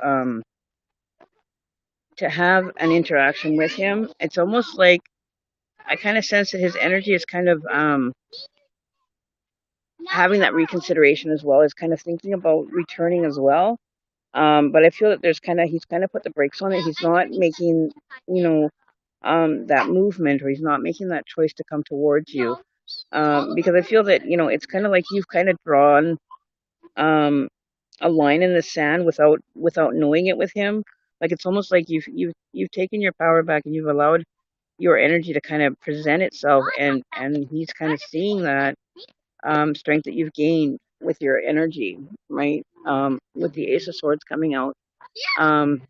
have an interaction with him. It's almost like I kind of sense that his energy is kind of having that reconsideration as well, is kind of thinking about returning as well. But I feel that he's kind of put the brakes on it. He's not making, that movement, or he's not making that choice to come towards you. Because I feel that, it's kind of like you've kind of drawn a line in the sand without knowing it with him. Like it's almost like you've taken your power back, and you've allowed your energy to kind of present itself, and he's kind of seeing that strength that you've gained with your energy, right? With the Ace of Swords coming out, um,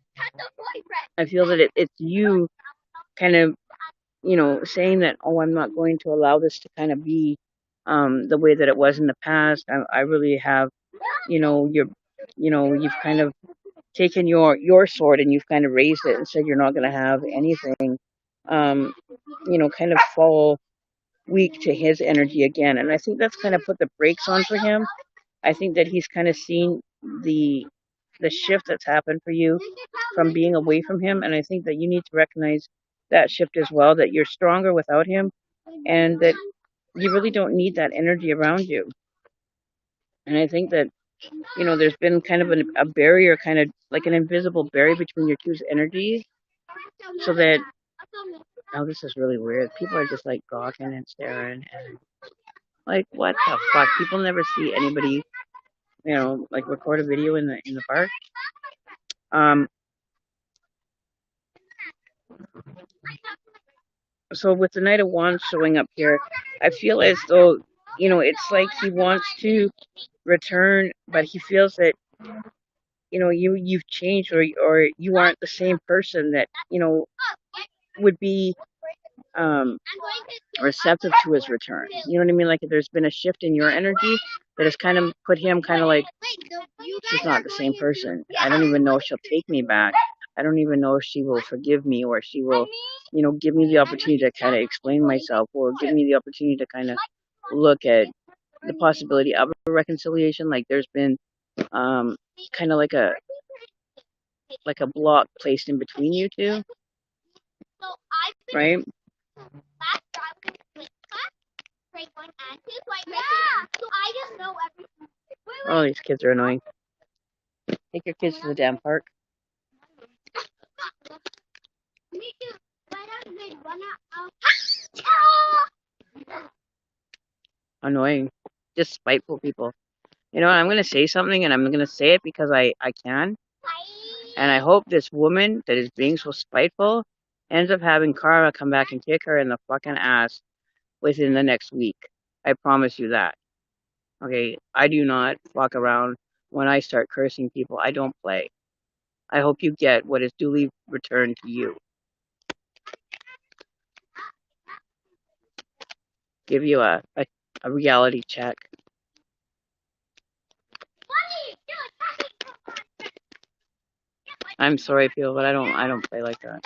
I feel that it's you kind of, saying that, oh, I'm not going to allow this to kind of be the way that it was in the past. I really have, you've kind of taken your sword, and you've kind of raised it and said you're not going to have anything, um, kind of fall weak to his energy again. And I think that's kind of put the brakes on for him. I think that he's kind of seen the shift that's happened for you from being away from him, and I think that you need to recognize that shift as well, that you're stronger without him, and that you really don't need that energy around you. And I think that, there's been kind of a barrier, kind of like an invisible barrier between your two energies, so that, oh, this is really weird. People are just like gawking and staring, and like, what the fuck? People never see anybody, like record a video in the park. Um, so with the Knight of Wands showing up here, I feel as though, it's like he wants to return, but he feels that, you've changed, or you aren't the same person that, would be receptive to his return. You know what I mean? Like there's been a shift in your energy that has kind of put him kind of like, she's not the same person. I don't even know if she'll take me back. I don't even know if she will forgive me, or she will, give me the opportunity to kind of explain myself, or give me the opportunity to kind of look at the possibility of a reconciliation. Like there's been kind of like a block placed in between you two, right? Oh, these kids are annoying. Take your kids to the damn park. Annoying. Just spiteful people. You know what? I'm going to say something, and I'm going to say it because I can. And I hope this woman that is being so spiteful ends up having karma come back and kick her in the fucking ass within the next week. I promise you that. Okay? I do not walk around when I start cursing people, I don't play. I hope you get what is duly returned to you. Give you a reality check. I'm sorry, people, but I don't play like that.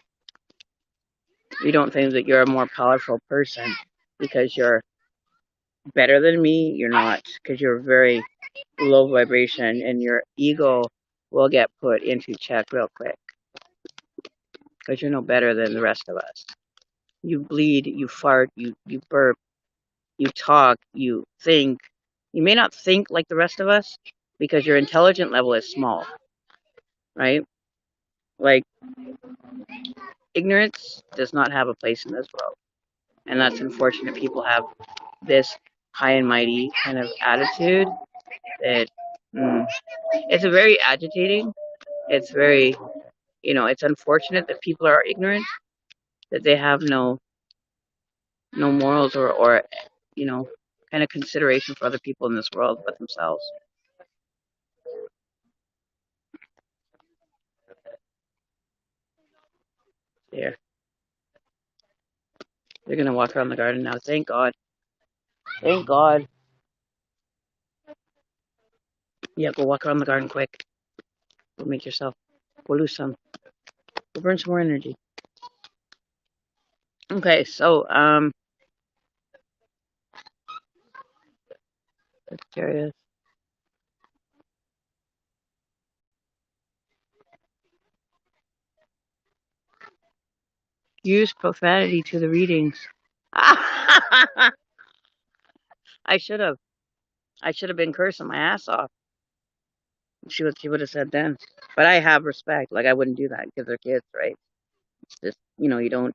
You don't think that you're a more powerful person because you're better than me. You're not, because you're very low vibration, and your ego will get put into check real quick because you're no better than the rest of us. You bleed, you fart, you burp, you talk, you think. You may not think like the rest of us because your intelligent level is small, right? Like, ignorance does not have a place in this world. And that's unfortunate. People have this high and mighty kind of attitude that it's a very agitating. It's very, it's unfortunate that people are ignorant, that they have no morals or kind of consideration for other people in this world but themselves. There, they're gonna walk around the garden now. Thank God. Thank God. Yeah, go walk around the garden quick. Go make yourself. Go lose some. Go burn some more energy. Okay, so Sagittarius. Use profanity to the readings. I should have. I should have been cursing my ass off. See what she would have said then. But I have respect. Like, I wouldn't do that because they're kids, right? It's just, you don't,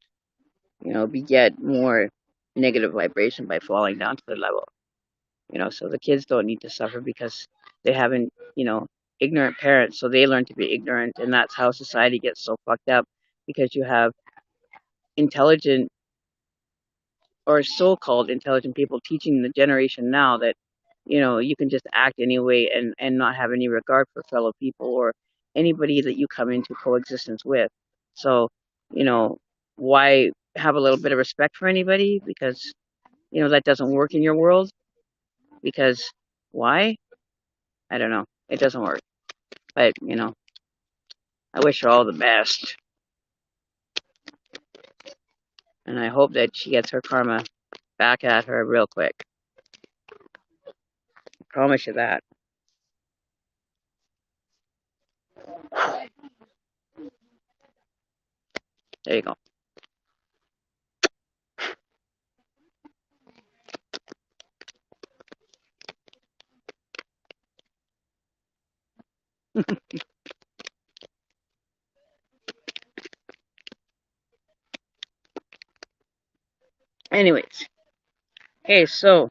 beget more negative vibration by falling down to their level. So the kids don't need to suffer because they haven't, ignorant parents, so they learn to be ignorant, and that's how society gets so fucked up, because you have intelligent or so-called intelligent people teaching the generation now that you can just act anyway and not have any regard for fellow people or anybody that you come into coexistence with. So why have a little bit of respect for anybody, because that doesn't work in your world. Because why? I don't know, it doesn't work. But I wish her all the best, and I hope that she gets her karma back at her real quick. I promise you that. There you go. Anyways, hey, so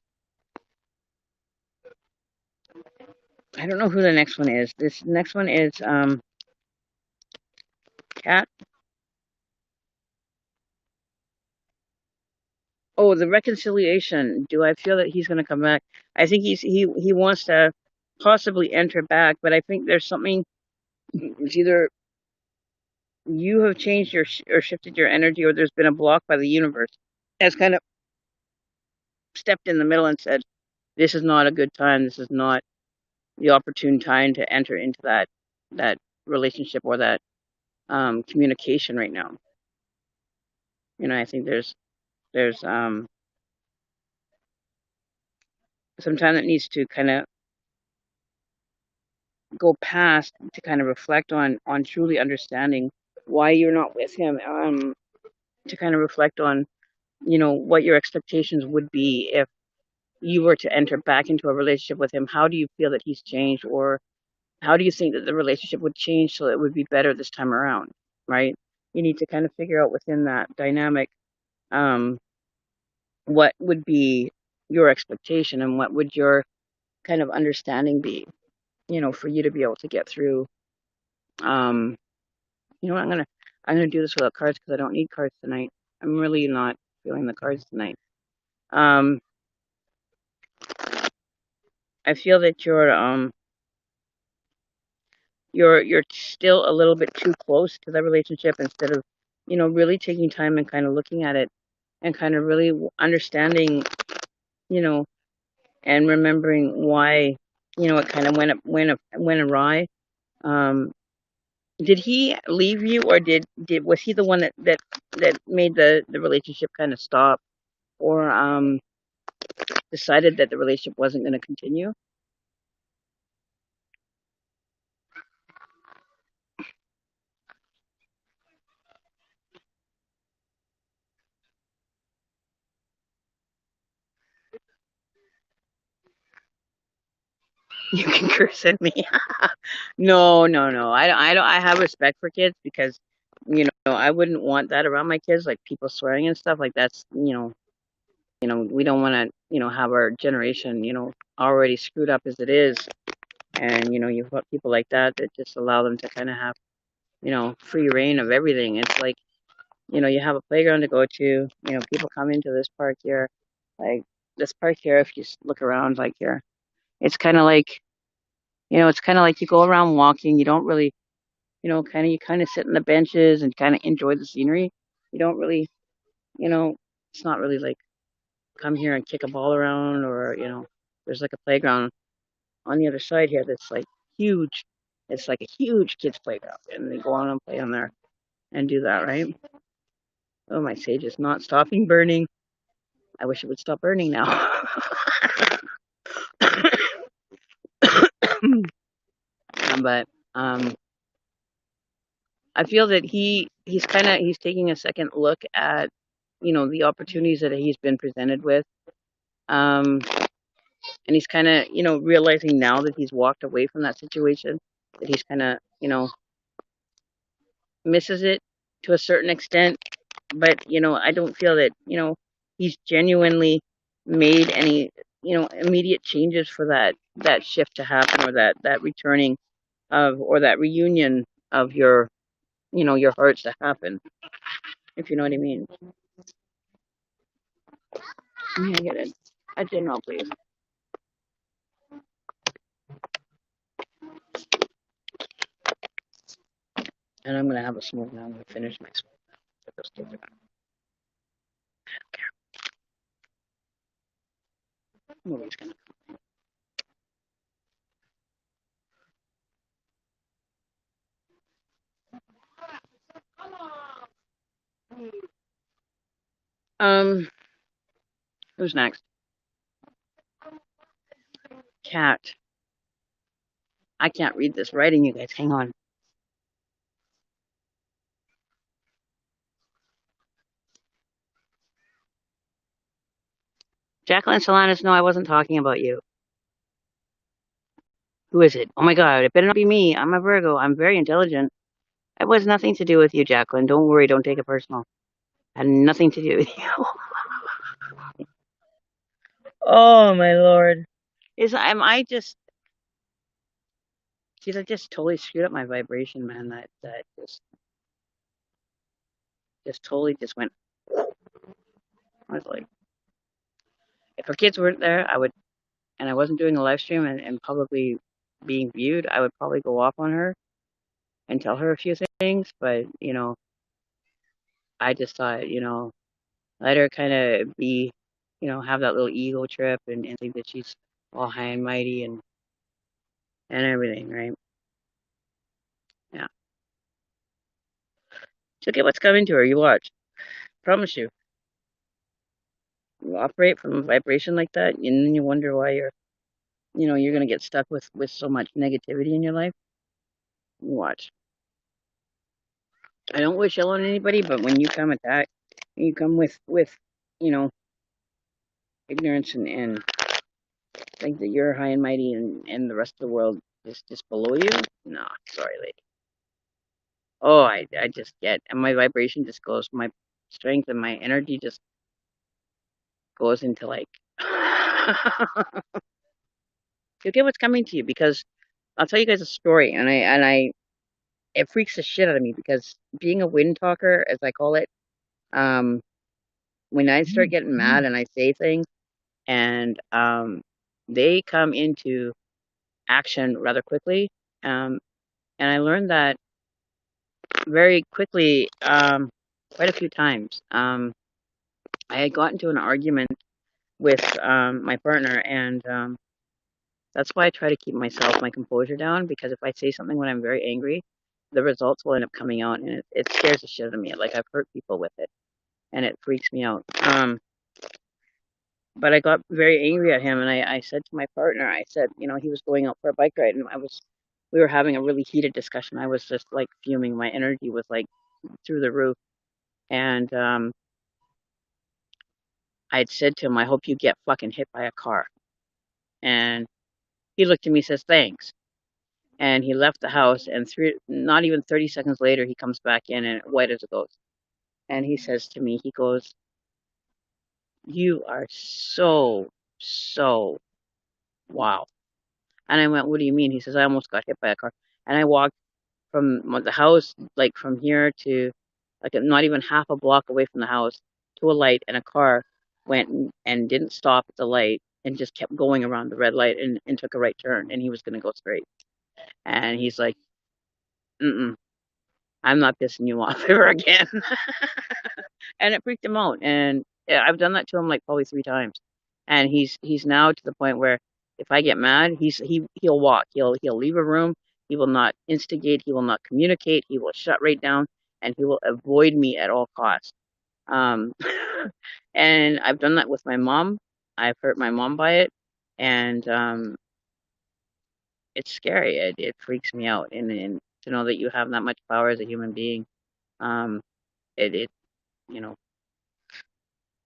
I don't know who the next one is. This next one is Cat. Oh, the reconciliation. Do I feel that he's going to come back? I think he wants to possibly enter back, but I think there's something. It's either you have changed or shifted your energy, or there's been a block by the universe. Has kind of stepped in the middle and said, "This is not a good time. This is not the opportune time to enter into that relationship or that communication right now." I think there's some time that needs to kind of go past to kind of reflect on truly understanding why you're not with him, to kind of reflect on what your expectations would be if you were to enter back into a relationship with him. How do you feel that he's changed, or how do you think that the relationship would change so it would be better this time around, right? You need to kind of figure out within that dynamic, what would be your expectation and what would your kind of understanding be, for you to be able to get through. um You know what? I'm gonna do this without cards because I don't need cards tonight. I'm really not feeling the cards tonight. Um, I feel that you're still a little bit too close to the relationship instead of, really taking time and kind of looking at it and kind of really understanding, you know, and remembering why, it kind of went awry. Um, did he leave you, or did was he the one that made the relationship kind of stop, or decided that the relationship wasn't going to continue? You can curse at me. No, no, no. I don't. I have respect for kids because, I wouldn't want that around my kids, like people swearing and stuff like that's, we don't want to, have our generation, already screwed up as it is, and you've got people like that just allow them to kind of have, free reign of everything. It's like, you have a playground to go to. People come into this park here, like this park here. If you look around, like here, it's kind of like, you go around walking. You don't really, you kind of sit on the benches and kind of enjoy the scenery. You don't really, you know, it's not really like come here and kick a ball around, or, there's like a playground on the other side here that's like huge. It's like a huge kids playground, and they go on and play on there and do that, right? Oh, my sage is not stopping burning. I wish it would stop burning now. But I feel that he's taking a second look at, the opportunities that he's been presented with. Um, and he's kind of, realizing now that he's walked away from that situation, that he's kind of, misses it to a certain extent. But, I don't feel that, he's genuinely made any, immediate changes for that shift to happen, or that returning of, or that reunion of your hearts to happen, if you know what I mean. Let me get a general, please. And I'm going to have a smoke now. I'm going to finish my smoke now. But those kids are gonna, nobody's going to. Who's next? Cat. I can't read this writing, you guys. Hang on. Jacqueline Solanas, no, I wasn't talking about you. Who is it? Oh my God, it better not be me. I'm a Virgo. I'm very intelligent. It was nothing to do with you, Jacqueline. Don't worry. Don't take it personal. Had nothing to do with you. Oh my Lord. Am I just, geez, I just totally screwed up my vibration, man. That just totally just went. I was like, if her kids weren't there, and I wasn't doing a live stream and publicly being viewed, I would probably go off on her and tell her a few things. But, I just thought, let her kind of be, have that little ego trip, and think that she's all high and mighty and everything, right? Yeah. She'll get what's coming to her. You watch. Promise you. You operate from a vibration like that, and then you wonder why you're gonna get stuck with so much negativity in your life. You watch. I don't wish ill on anybody, but when you come attack, you come with you know ignorance, and think that you're high and mighty, and the rest of the world is just below you. No, sorry, lady. Oh, I just get, and my vibration just goes, my strength and my energy just goes into like, you'll get what's coming to you, because I'll tell you guys a story, and it freaks the shit out of me, because being a wind talker, as I call it, um, when I start getting mad and I say things, and they come into action rather quickly, um, And I learned that very quickly, quite a few times. I had gotten into an argument with my partner, and that's why I try to keep my composure down, because if I say something when I'm very angry, the results will end up coming out, and it scares the shit out of me. Like, I've hurt people with it, and it freaks me out. But I got very angry at him, and I said to my partner, I said, he was going out for a bike ride, and we were having a really heated discussion. I was just like fuming. My energy was like through the roof. And I'd said to him, I hope you get fucking hit by a car. And he looked at me and says, thanks. And he left the house, and not even 30 seconds later, he comes back in, and white as a ghost. And he says to me, he goes, you are so, so wow. And I went, what do you mean? He says, I almost got hit by a car. And I walked from the house, like from here to like not even half a block away from the house, to a light, and a car went and didn't stop at the light and just kept going around the red light and took a right turn, and he was going to go straight. And he's like, mm-mm, I'm not pissing you off ever again. And it freaked him out. And yeah, I've done that to him like probably 3 times. And he's now to the point where if I get mad, he'll walk. He'll leave a room. He will not instigate. He will not communicate. He will shut right down, and he will avoid me at all costs. Um, and I've done that with my mom. I've hurt my mom by it, and it's scary. It freaks me out, and to know that you have that much power as a human being, um, it you know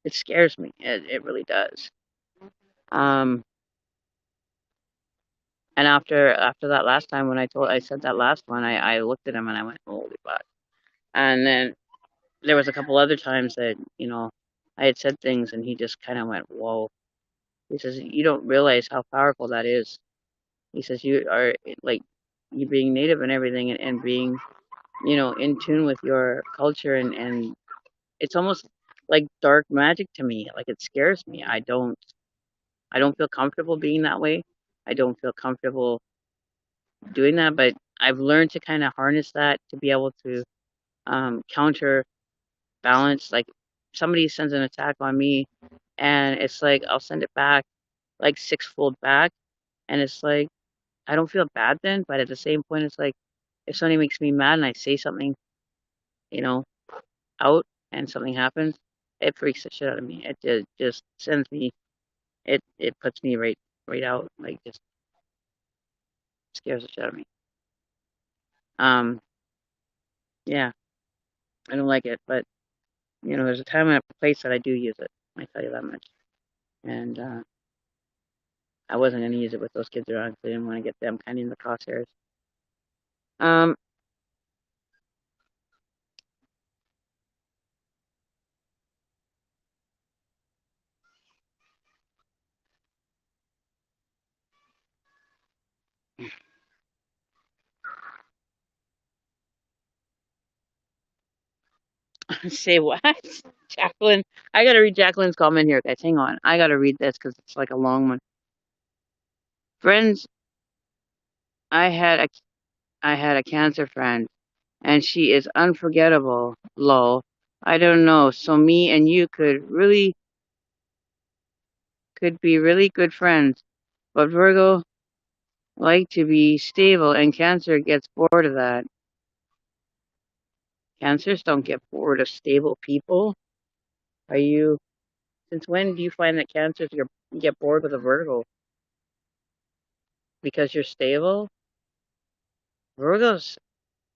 it scares me. It really does. Um, and after that last time when I said that last one, I looked at him and I went, holy fuck. And then there was a couple other times that I had said things, and he just kind of went, whoa. He says, you don't realize how powerful that is. He says, you are like, you being native and everything, and being in tune with your culture, and it's almost like dark magic to me. Like, it scares me. I don't feel comfortable being that way. I don't feel comfortable doing that, but I've learned to kind of harness that to be able to counterbalance. Like, somebody sends an attack on me, and it's like I'll send it back like sixfold back, and it's like I don't feel bad then, but at the same point, it's like if somebody makes me mad and I say something, you know, out, and something happens, it freaks the shit out of me. It just sends me. It puts me right out. Like, just scares the shit out of me. Um, yeah, I don't like it, but there's a time and a place that I do use it. I tell you that much. And I wasn't gonna use it with those kids around because I didn't want to get them kind of in the crosshairs. Um, say what? Jacqueline, I gotta read Jacqueline's comment here, guys. Hang on, I gotta read this because it's like a long one. Friends, I had a I had a cancer friend, and she is unforgettable. Lol. I don't know. So me and you could be really good friends, but Virgo like to be stable, and Cancer gets bored of that. Cancers don't get bored of stable people. Are you? Since when do you find that Cancers you get bored with a Virgo? Because you're stable? Virgos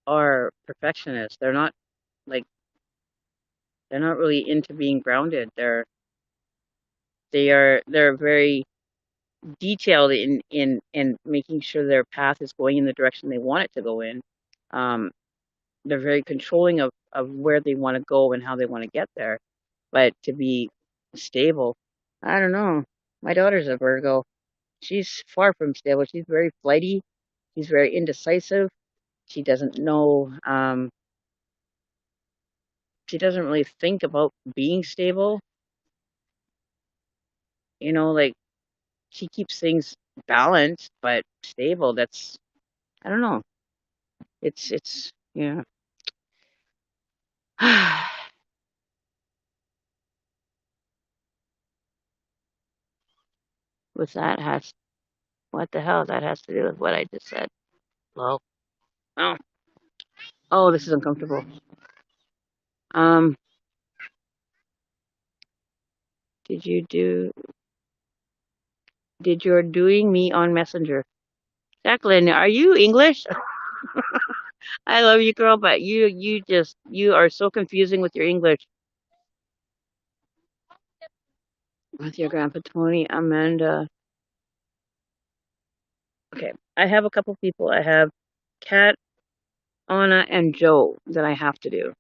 are perfectionists. Like they're not really into being grounded. They're very detailed in making sure their path is going in the direction they want it to go in. Um, they're very controlling of where they want to go and how they want to get there. But to be stable, I don't know. My daughter's a Virgo. She's far from stable. She's very flighty. She's very indecisive. She doesn't know. She doesn't really think about being stable. Like, she keeps things balanced, but stable. I don't know. It's yeah. With that has what the hell that has to do with what I just said? Well, oh, oh, this is uncomfortable. Um, did you do? Did you're doing me on Messenger? Jacqueline, are you English? I love you, girl, but you are so confusing with your English. With your grandpa Tony, Amanda. Okay, I have a couple people. I have Kat, Anna, and Joe that I have to do.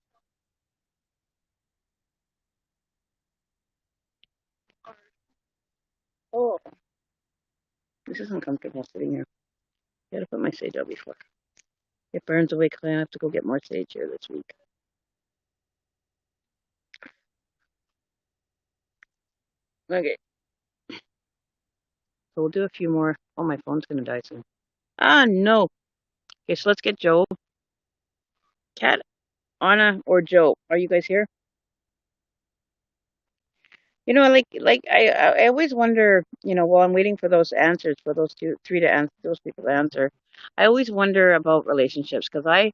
Oh, this is uncomfortable sitting here. Gotta put my sage out before it burns away. 'Cause I have to go get more sage here this week. Okay, so we'll do a few more. Oh, my phone's gonna die soon. Ah, no. Okay, so let's get Joe, Kat, Anna, or Joe. Are you guys here? I always wonder, while I'm waiting for those answers, for those three to answer, those people to answer, I always wonder about relationships because I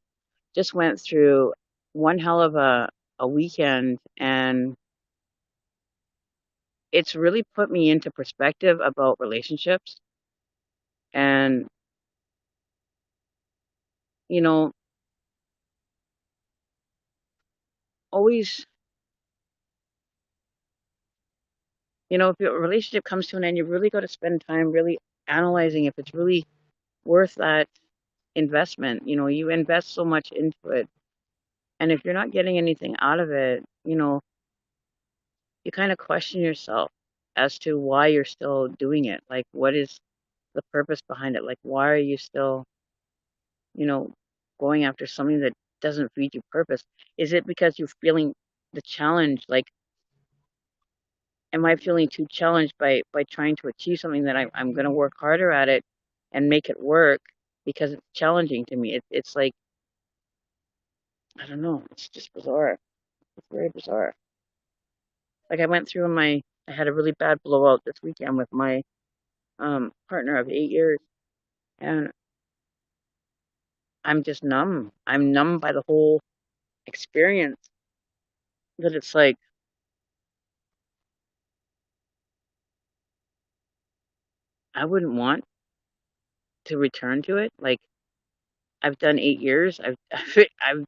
just went through one hell of a weekend, and it's really put me into perspective about relationships. And, you know, always, if your relationship comes to an end, you really got to spend time really analyzing if it's really worth that investment. You invest so much into it. And if you're not getting anything out of it, you kind of question yourself as to why you're still doing it. Like, what is the purpose behind it? Like, why are you still, you know, going after something that doesn't feed you purpose? Is it because you're feeling the challenge? Like, am I feeling too challenged by trying to achieve something that I'm going to work harder at it and make it work because it's challenging to me? It's like, I don't know. It's just bizarre. It's very bizarre. Like, I had a really bad blowout this weekend with my partner of 8 years, and I'm just numb. I'm numb by the whole experience. That it's like I wouldn't want to return to it. Like, I've done 8 years. I've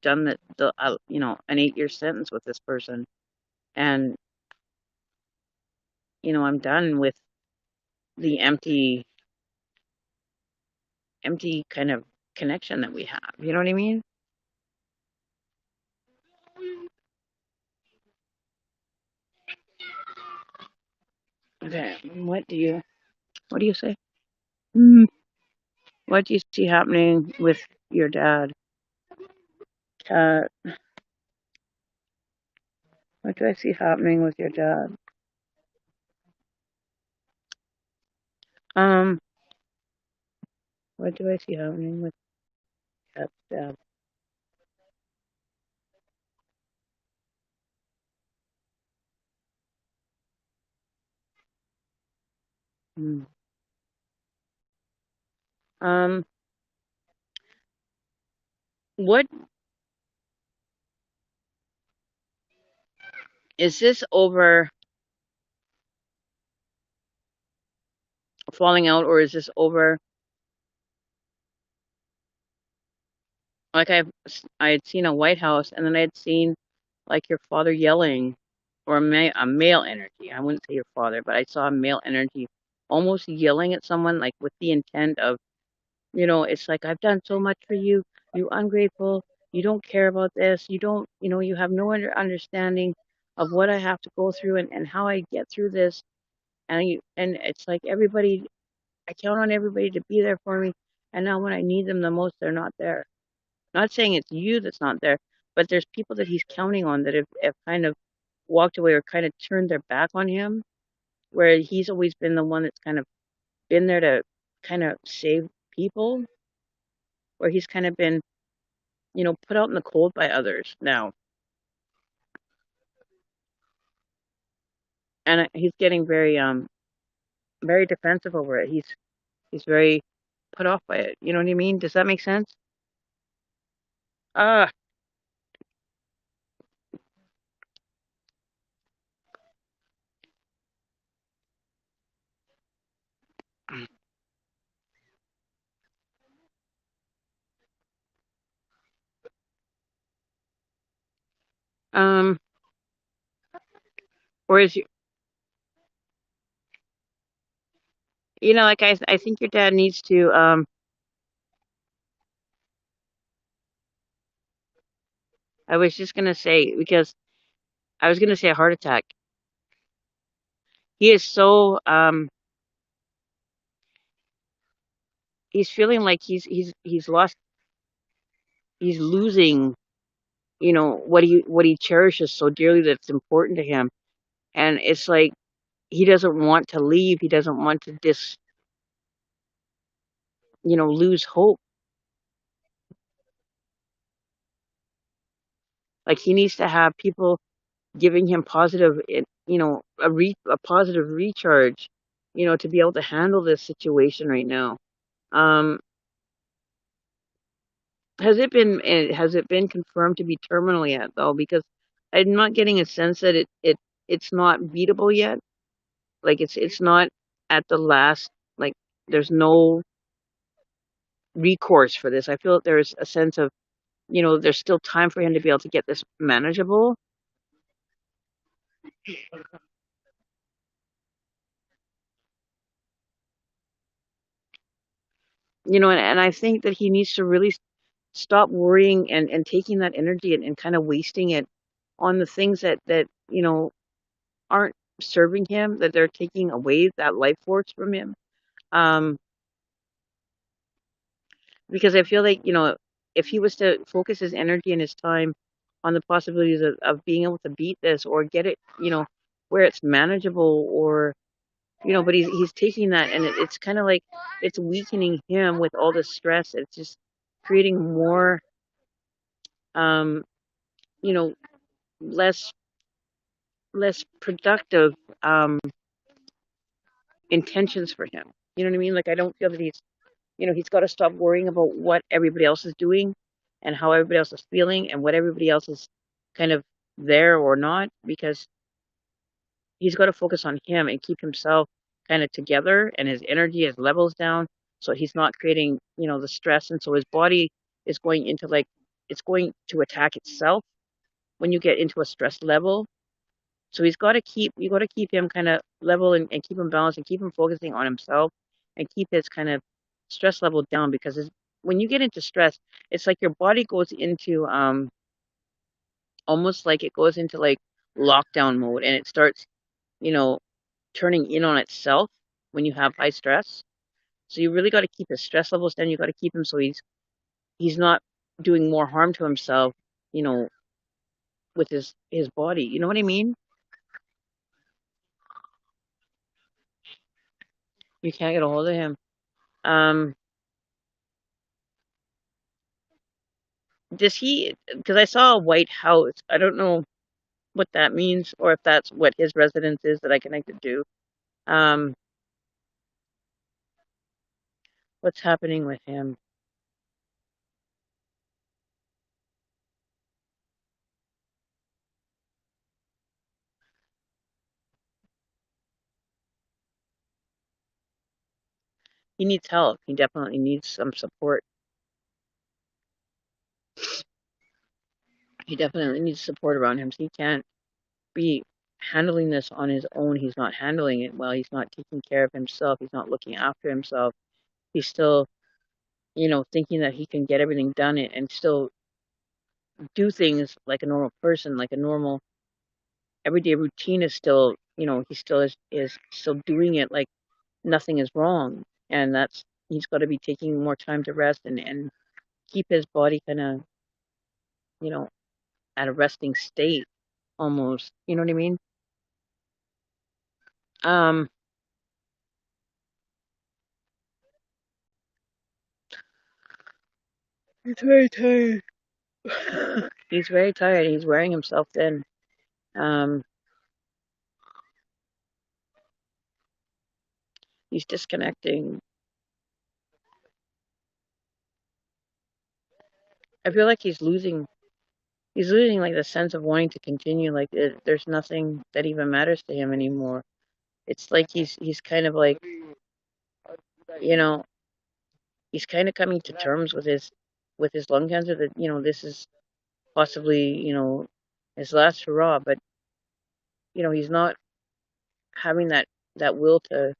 done an 8 year sentence with this person, and I'm done with the empty kind of connection that we have. You know what I mean? Okay. What do you say? Hmm. What do you see happening with your dad? Uh, what do I see happening with your dad? Um, what do I see happening with Kat's dad? Hmm. Um, what is this over falling out, or is this over? Like, I had seen a White House, and then I had seen like your father yelling, or a male energy. I wouldn't say your father, but I saw a male energy almost yelling at someone, like with the intent of, it's like, I've done so much for you. You ungrateful. You don't care about this. You don't, you have no understanding of what I have to go through and how I get through this. And it's like everybody, I count on everybody to be there for me. And now when I need them the most, they're not there. Not saying it's you that's not there, but there's people that he's counting on that have kind of walked away or kind of turned their back on him, where he's always been the one that's kind of been there to kind of save people, where he's kind of been put out in the cold by others now. And he's getting very defensive over it. He's very put off by it. You know what I mean? Does that make sense? Ah, um, whereas like I think your dad needs to. I was just gonna say because I was gonna say a heart attack. He is so he's feeling like he's lost. He's losing. What he cherishes so dearly that's important to him, and it's like he doesn't want to leave. He doesn't want to lose hope. Like he needs to have people giving him positive, a positive recharge, to be able to handle this situation right now. Um, has it been confirmed to be terminal yet though? Because I'm not getting a sense that it's not beatable yet. Like it's not at the last. Like there's no recourse for this. I feel that there's a sense of there's still time for him to be able to get this manageable. And I think that he needs to really stop worrying and taking that energy and kind of wasting it on the things that aren't serving him, that they're taking away that life force from him. Um, because I feel like, if he was to focus his energy and his time on the possibilities of being able to beat this or get it, where it's manageable or, but he's taking that and it's kind of like it's weakening him with all the stress. It's just creating more, um, you know, less less productive intentions for him. You know what I mean? Like I don't feel that he's got to stop worrying about what everybody else is doing and how everybody else is feeling and what everybody else is kind of there or not because he's got to focus on him and keep himself kind of together and his energy, his levels down so he's not creating, the stress and so his body is going into like it's going to attack itself when you get into a stress level. So you got to keep him kind of level and keep him balanced and keep him focusing on himself and keep his kind of stress level down because when you get into stress, it's like your body goes into almost like it goes into like lockdown mode and it starts, you know, turning in on itself when you have high stress. So you really got to keep his stress levels down. You got to keep him so he's not doing more harm to himself, you know, with his body. You know what I mean? You can't get a hold of him. Um, Does he? Because I saw a White House. I don't know what that means, or if that's what his residence is that I connected to. Um, what's happening with him? He needs help. He definitely needs some support. He definitely needs support around him. So he can't be handling this on his own. He's not handling it well. He's not taking care of himself. He's not looking after himself. He's still, thinking that he can get everything done and still do things like a normal person, like a normal everyday routine is still, he still is still doing it like nothing is wrong. And that's he's got to be taking more time to rest and keep his body kind of, you know, at a resting state almost. You know what I mean? Um, it's very tired. He's very tired. He's wearing himself thin. Um, he's disconnecting. I feel like he's losing like the sense of wanting to continue. Like there's nothing that even matters to him anymore. It's like he's kind of like, you know, he's kind of coming to terms with his lung cancer, that this is possibly his last hurrah. But he's not having that will to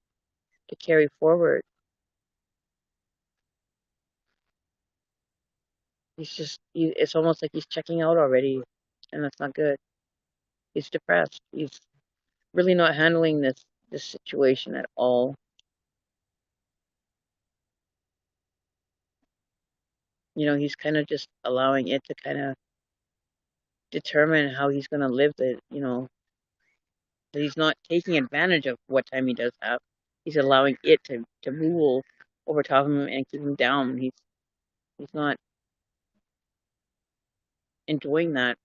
carry forward. It's almost like he's checking out already, and that's not good. He's depressed. He's really not handling this situation at all. He's kind of just allowing it to kind of determine how he's going to live, that he's not taking advantage of what time he does have. He's allowing it to rule over top of him and keep him down. He's not enjoying the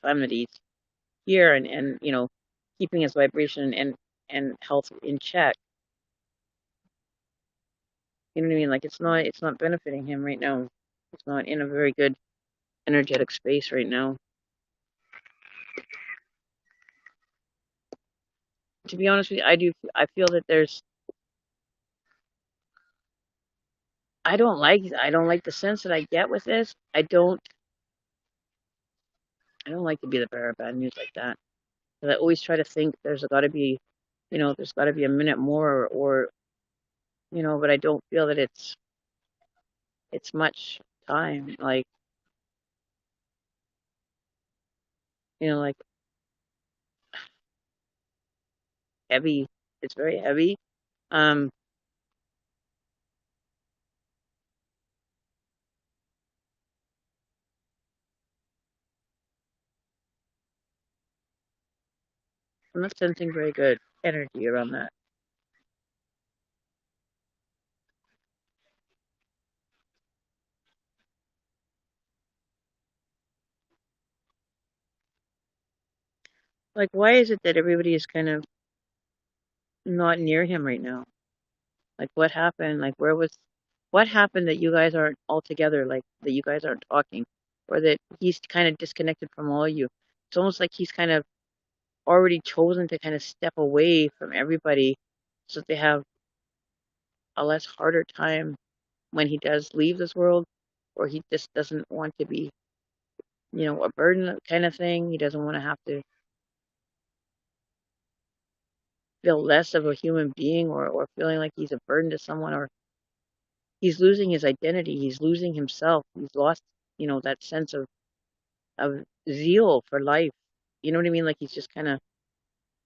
time that he's here, and keeping his vibration and health in check. You know what I mean? Like it's not benefiting him right now. He's not in a very good energetic space right now. To be honest with you, I feel that I don't like the sense that I get with this. I don't like to be the bearer of bad news like that. 'Cause I always try to think there's got to be a minute more, or but I don't feel that it's much time. Like heavy. It's very heavy. Um, I'm not sensing very good energy around that. Like, why is it that everybody is kind of not near him right now? Like, what happened? Like, what happened that you guys aren't all together? Like, that you guys aren't talking, or that he's kind of disconnected from all of you? It's almost like he's kind of already chosen to kind of step away from everybody, so that they have a less harder time when he does leave this world, or he just doesn't want to be, a burden kind of thing. He doesn't want to have to feel less of a human being, or feeling like he's a burden to someone, or he's losing his identity. He's losing himself. He's lost, that sense of zeal for life. You know what I mean? Like he's just kind of,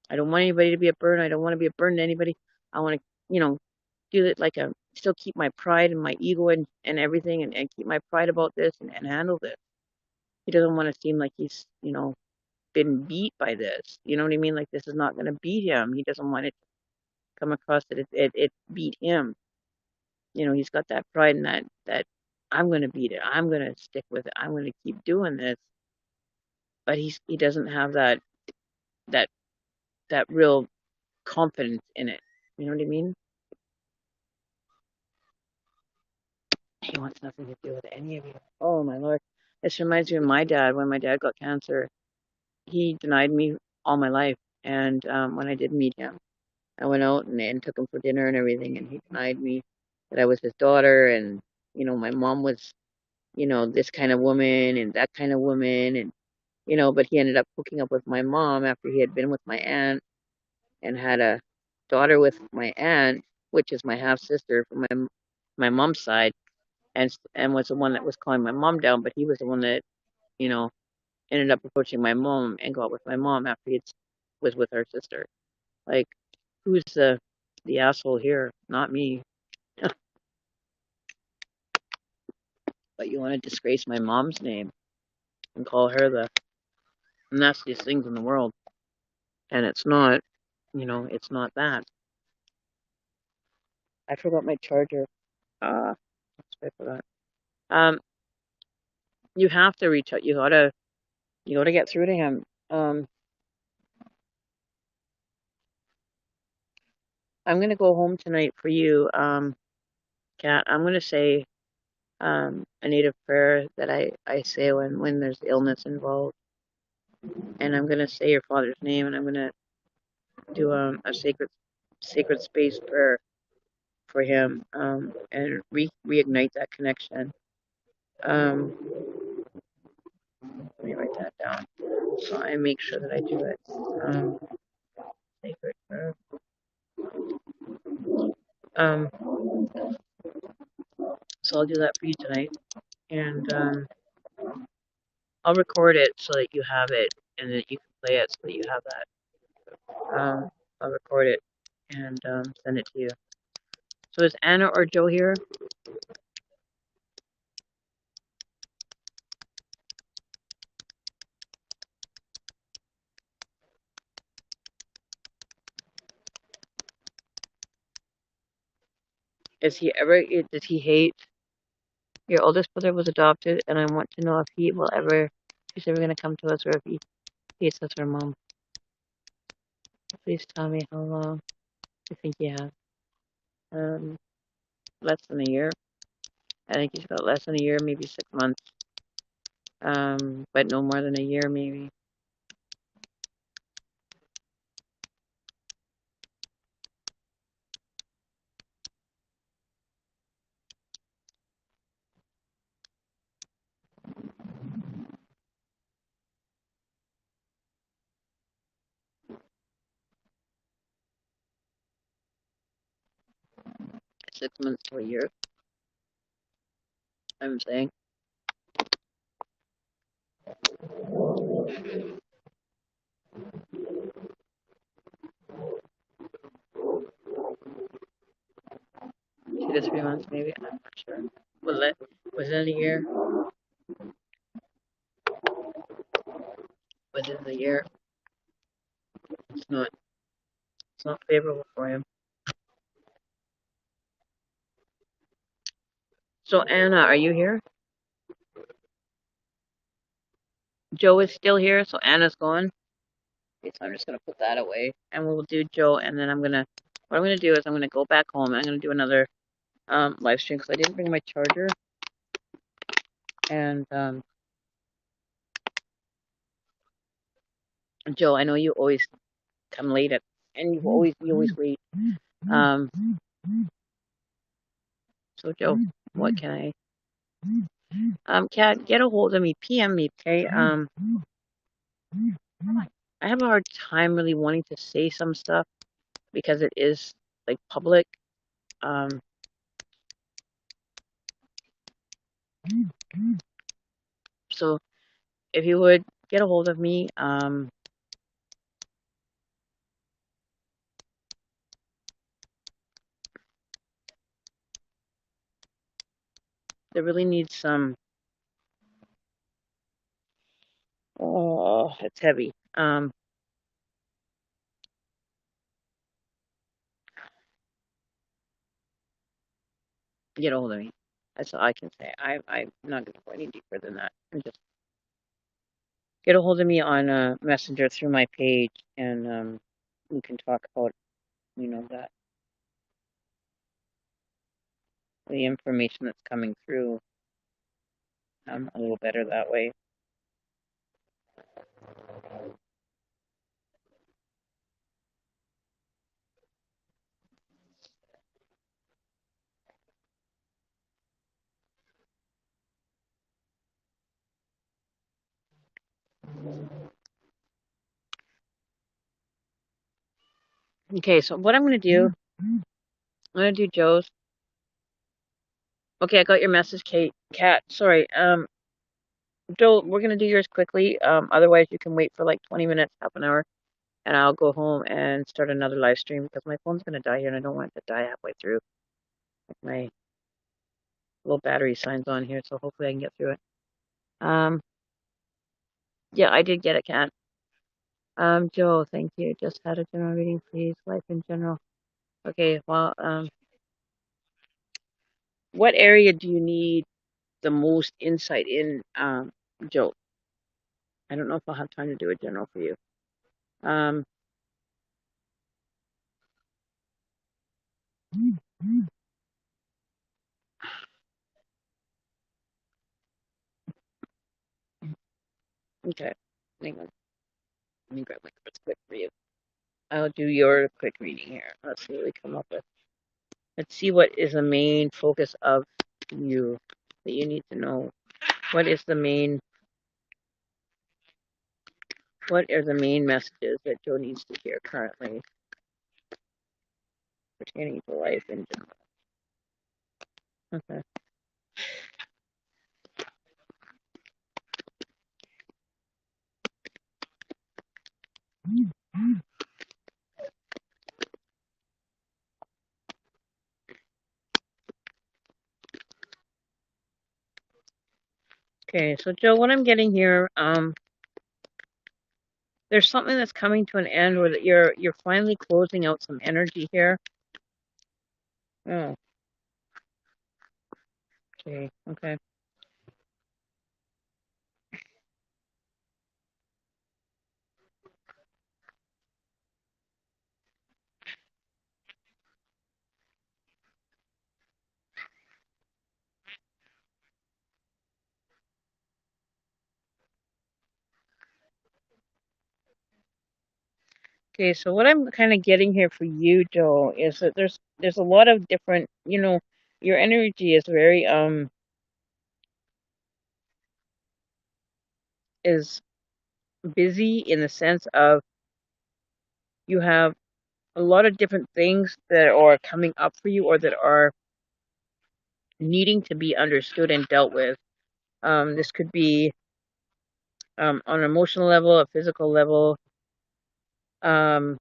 I don't want anybody to be a burden. I don't want to be a burden to anybody. I want to, do it like still keep my pride and my ego and everything, and keep my pride about this, and handle this. He doesn't want to seem like he's, been beat by this. You know what I mean? Like this is not going to beat him. He doesn't want it to come across that it beat him. He's got that pride in that I'm going to beat it. I'm going to stick with it. I'm going to keep doing this. But he doesn't have that that real confidence in it. You know what I mean? He wants nothing to do with any of you. Oh my lord. This reminds me of my dad. When my dad got cancer, he denied me all my life. And when I did meet him, I went out and took him for dinner and everything, and he denied me that I was his daughter, and my mom was, this kind of woman and that kind of woman, and but he ended up hooking up with my mom after he had been with my aunt, and had a daughter with my aunt, which is my half sister from my mom's side, and was the one that was calling my mom down, but he was the one that you know ended up approaching my mom and got with my mom after he was with her sister. Like, who's the asshole here? Not me. But you want to disgrace my mom's name and call her the nastiest things in the world, and it's not. It's not that. I forgot my charger. I forgot. Um, You have to reach out. You gotta get through to him. I'm gonna go home tonight for you, Kat. I'm gonna say a native prayer that I say when there's illness involved, and I'm gonna say your father's name, and I'm gonna do a sacred space prayer for him, and reignite that connection. Um, Let me write that down so I make sure that I do it. Sacred prayer. Um, so I'll do that for you tonight, and I'll record it so that you have it, and that you can play it so that you have that. I'll record it and send it to you. So is Anna or Joe here? Is he ever? Does he hate? Your oldest brother was adopted, and I want to know if he's ever gonna come to us, or if he hates us or mom. Please tell me how long you think you have. Um, Less than a year. I think he's got less than a year, maybe 6 months. But no more than a year, maybe. Six months to a year, I'm saying. Two to 3 months, maybe. I'm not sure. Within a year? Within the year, it's not. It's not favorable for him. So Anna, are you here? Joe is still here, so Anna's gone. Okay, so I'm just gonna put that away, and we'll do Joe, and then what I'm gonna do is I'm gonna go back home. And I'm gonna do another live stream because I didn't bring my charger, and Joe, I know you always come late and you always wait. Um, so Joe, what can Kat, get a hold of me, PM me, okay? I have a hard time really wanting to say some stuff because it is like public. Um, so if you would get a hold of me, there really needs some. Oh, it's heavy. Get a hold of me. That's all I can say. I'm not going to go any deeper than that. And just get a hold of me on Messenger through my page, and we can talk about that the information that's coming through a little better that way. Okay, so what I'm going to do, I'm going to do Joe's. Okay, I got your message, Kat. Sorry. Joe, we're going to do yours quickly. Otherwise, you can wait for like 20 minutes, half an hour, and I'll go home and start another live stream because my phone's going to die here and I don't want it to die halfway through. My little battery signs on here, so hopefully I can get through it. Yeah, I did get it, Kat. Joe, thank you. Just had a general reading, please. Life in general. Okay, well, what area do you need the most insight in, Joe. I don't know if I'll have time to do a general for you. Um, okay. Hang on. Let me grab my cards quick for you. I'll do your quick reading here. Let's see what we come up with. Let's see what is the main focus of you that you need to know. What is the main what are the main messages that Joe needs to hear currently pertaining to life in general? Okay. Okay, so Joe, what I'm getting here, there's something that's coming to an end where that you're finally closing out some energy here. Oh, okay, okay. Okay, so what I'm kind of getting here for you, Joe, is that there's a lot of different, your energy is very is busy in the sense of you have a lot of different things that are coming up for you or that are needing to be understood and dealt with. This could be on an emotional level, a physical level. Um,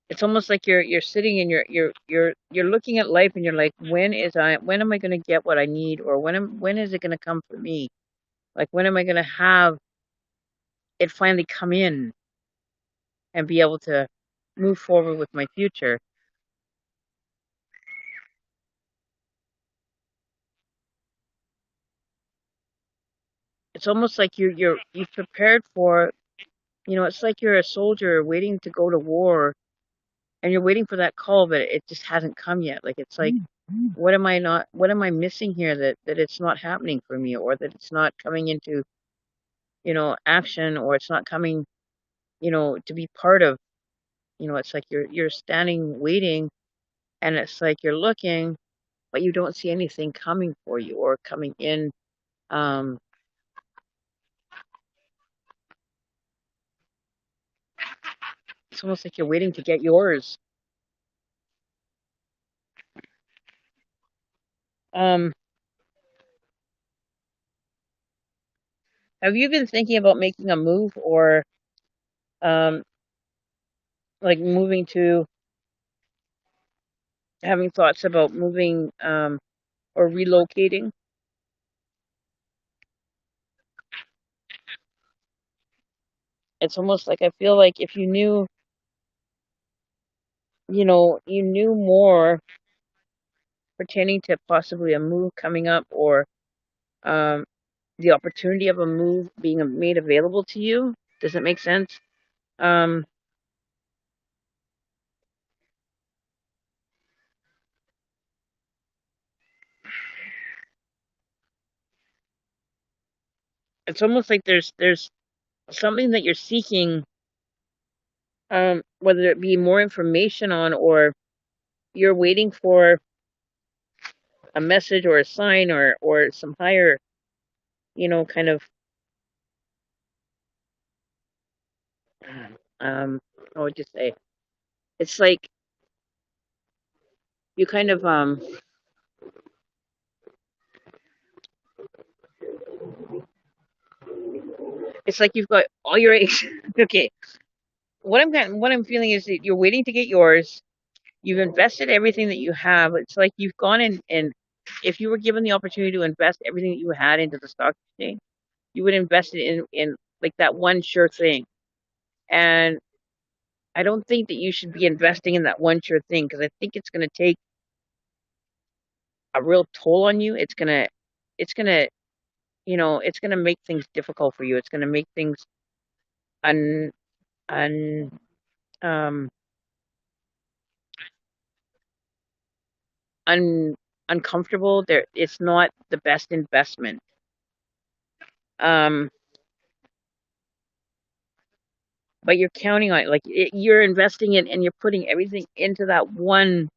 it's almost like you're sitting and you're looking at life and you're like, when am I going to get what I need, or when is it going to come for me? Like, when am I going to have it finally come in and be able to move forward with my future? It's almost like you've prepared for, it's like you're a soldier waiting to go to war and you're waiting for that call, but it just hasn't come yet. Like, it's like, what am I missing here that it's not happening for me, or that it's not coming into, action, or it's not coming, to be part of, it's like you're standing waiting, and it's like you're looking, but you don't see anything coming for you or coming in. Um, it's almost like you're waiting to get yours. Um, have you been thinking about making a move, or um, like moving to having thoughts about moving, or relocating? It's almost like I feel like if you knew, you knew more pertaining to possibly a move coming up, or um, the opportunity of a move being made available to you. Does it make sense? Um, it's almost like there's something that you're seeking, whether it be more information on, or you're waiting for a message or a sign, or some higher, kind of, how would you say? It's like you kind of, it's like you've got all your eggs. Okay, what I'm feeling is that you're waiting to get yours. You've invested everything that you have. It's like you've gone in, and if you were given the opportunity to invest everything that you had into the stock exchange, you would invest it in like that one sure thing. And I don't think that you should be investing in that one sure thing, because I think it's going to take a real toll on you, it's gonna, it's gonna make things difficult for you. It's gonna make things un un um un uncomfortable. There, it's not the best investment. Um, but you're counting on it, like you're investing it, and you're putting everything into that one,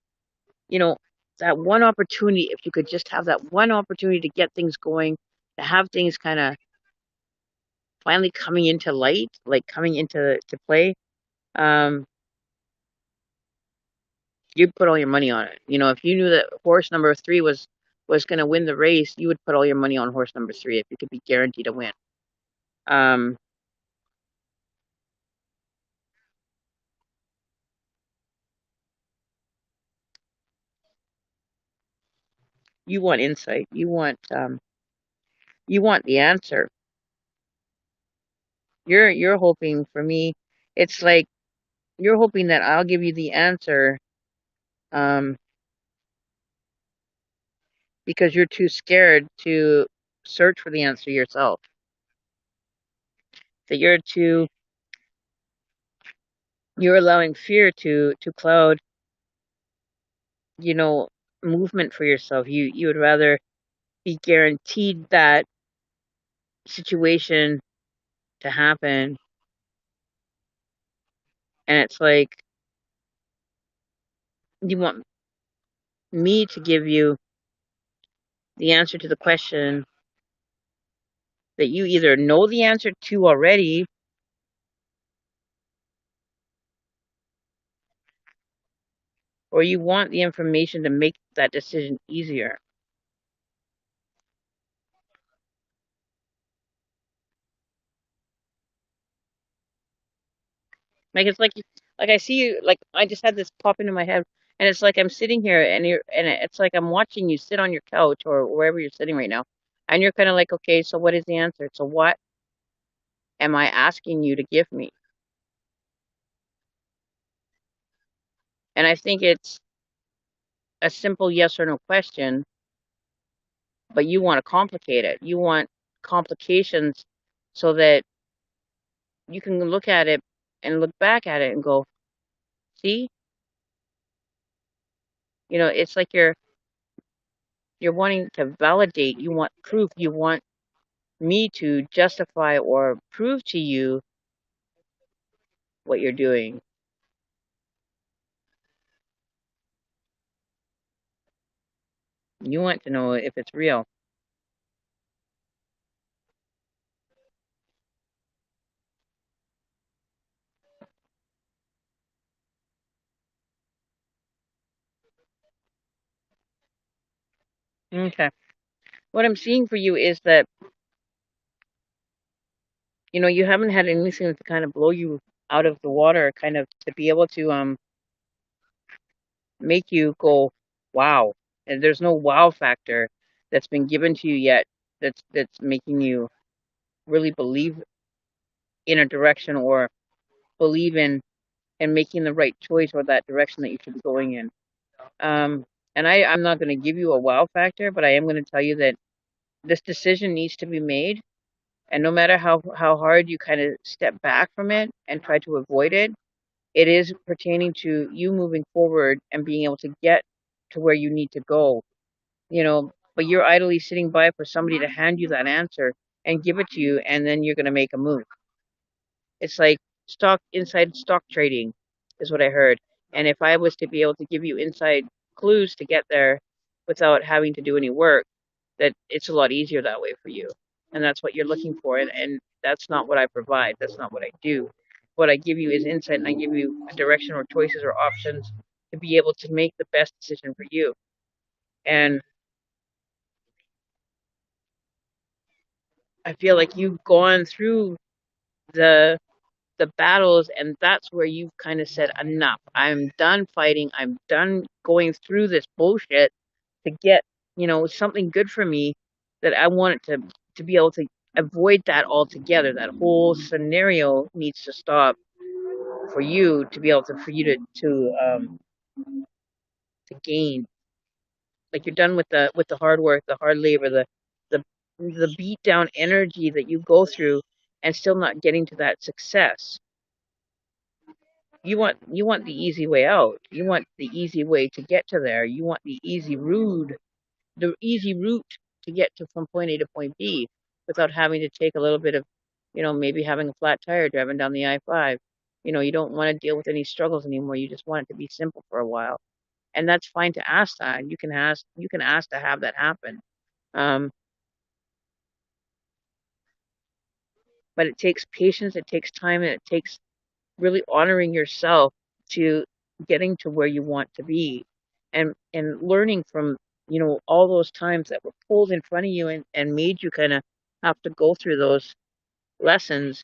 you know, that one opportunity. If you could just have that one opportunity to get things going, to have things kind of finally coming into light, like coming into to play, um, you'd put all your money on it. If you knew that horse number 3 was going to win the race, you would put all your money on horse number 3 if you could be guaranteed to win. Um, you want insight. You want the answer. You're hoping for me. It's like you're hoping that I'll give you the answer, um, because you're too scared to search for the answer yourself. That you're allowing fear to cloud, you know, movement for yourself. You would rather be guaranteed that situation to happen, and it's like you want me to give you the answer to the question that you either know the answer to already, or you want the information to make that decision easier. Like it's like I see you, like I just had this pop into my head, and it's like I'm sitting here, and it's like I'm watching you sit on your couch or wherever you're sitting right now, and you're kind of like, okay, so what is the answer? So what am I asking you to give me? And I think it's a simple yes or no question, but you want to complicate it. You want complications so that you can look at it and look back at it and go, see, it's like you're wanting to validate, you want proof, you want me to justify or prove to you what you're doing. You want to know if it's real. Okay. What I'm seeing for you is that, you haven't had anything to kind of blow you out of the water, kind of to be able to make you go, wow. And there's no wow factor that's been given to you yet that's making you really believe in a direction, or believe in and making the right choice, or that direction that you should be going in. Um, and I'm not going to give you a wow factor, but I am going to tell you that this decision needs to be made. And no matter how hard you kind of step back from it and try to avoid it, it is pertaining to you moving forward and being able to get to where you need to go. But you're idly sitting by for somebody to hand you that answer and give it to you, and then you're going to make a move. It's like inside stock trading is what I heard. And if I was to be able to give you inside clues to get there without having to do any work, that it's a lot easier that way for you. And that's what you're looking for. And that's not what I provide. That's not what I do. What I give you is insight, and I give you a direction or choices or options to be able to make the best decision for you. And I feel like you've gone through the the battles, and that's where you kind of said, enough, I'm done fighting, I'm done going through this bullshit to get something good for me, that I want it to be able to avoid that altogether. That whole scenario needs to stop for you to be able to, for you to gain. Like you're done with the hard work, the hard labor, the the beat down energy that you go through and still not getting to that success. You want the easy way out. You want the easy way to get to there. You want the easy route to get to from point A to point B without having to take a little bit of, maybe having a flat tire driving down the I-5. You don't want to deal with any struggles anymore. You just want it to be simple for a while. And that's fine to ask that. You can ask to have that happen. Um, but it takes patience, it takes time, and it takes really honoring yourself to getting to where you want to be and learning from, all those times that were pulled in front of you and made you kind of have to go through those lessons.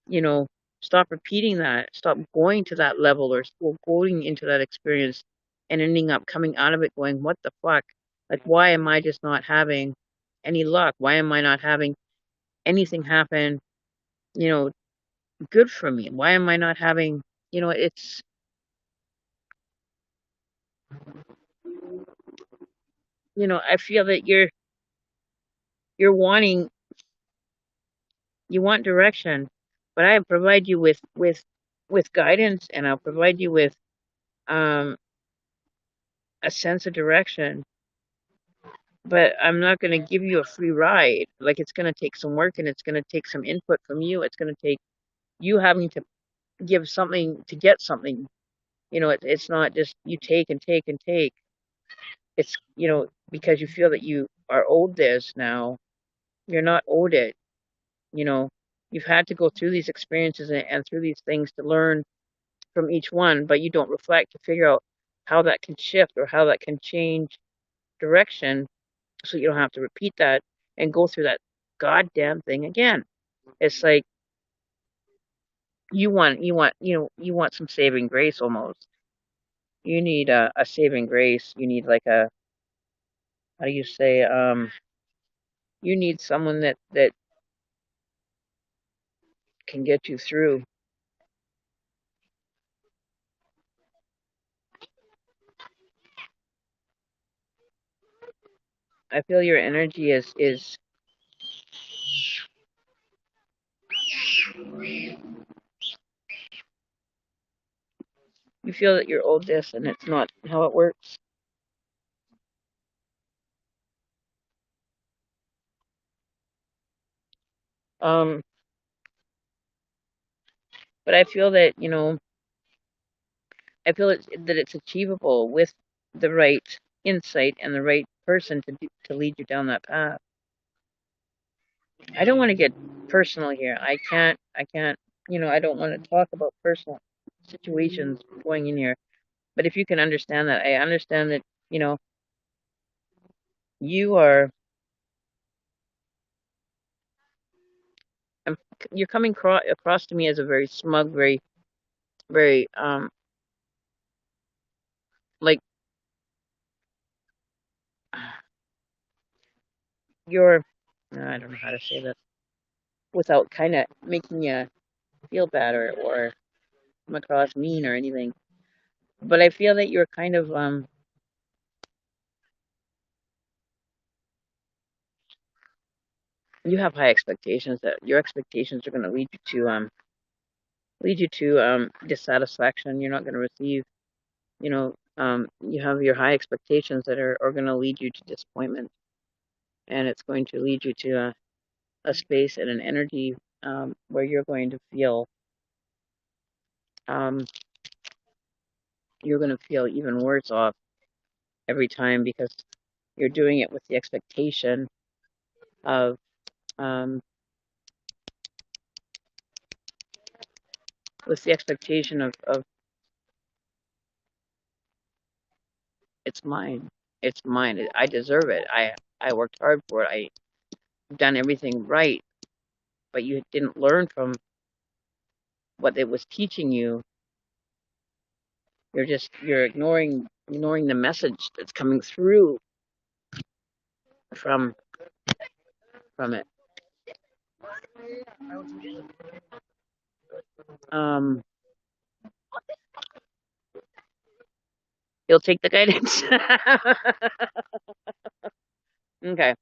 you know Stop repeating that, stop going to that level or going into that experience and ending up coming out of it going, what the fuck, like, why am I just not having any luck? Why am I not having anything happen, you know good for me? Why am I not having, it's, I feel that you're wanting, you want direction, but I provide you with guidance, and I'll provide you with um a sense of direction, but I'm not going to give you a free ride. Like, it's going to take some work, and it's going to take some input from you. It's going to take you having to give something to get something. It's not just you take and take and take. It's, because you feel that you are owed this now. You're not owed it. you know you've had to go through these experiences and through these things to learn from each one, but you don't reflect to figure out how that can shift or how that can change direction, so you don't have to repeat that and go through that goddamn thing again. It's like you want some saving grace almost. You need a saving grace. You need like a, how do you say, you need someone that can get you through. I feel your energy is you feel that you're owed this and it's not how it works. Um, but I feel that, that it's achievable with the right insight and the right person to lead you down that path. I don't want to get personal here. I can't, I don't want to talk about personal situations going in here. But if you can understand that, I understand that, you know, you are, um, you're coming across to me as a very smug, very, very, like, you're, I don't know how to say this without kind of making you feel bad or come across mean or anything. But I feel that you're kind of, you have high expectations, that your expectations are going to lead you to dissatisfaction. You're not going to receive, you have your high expectations that are going to lead you to disappointment, and it's going to lead you to a space and an energy where you're going to feel, um, you're going to feel even worse off every time, because you're doing it of um, with the expectation of it's mine, it's mine, I deserve it, I worked hard for it, I've done everything right. But you didn't learn from what it was teaching you. You're ignoring the message that's coming through from from it. Um, He'll take the guidance. Okay.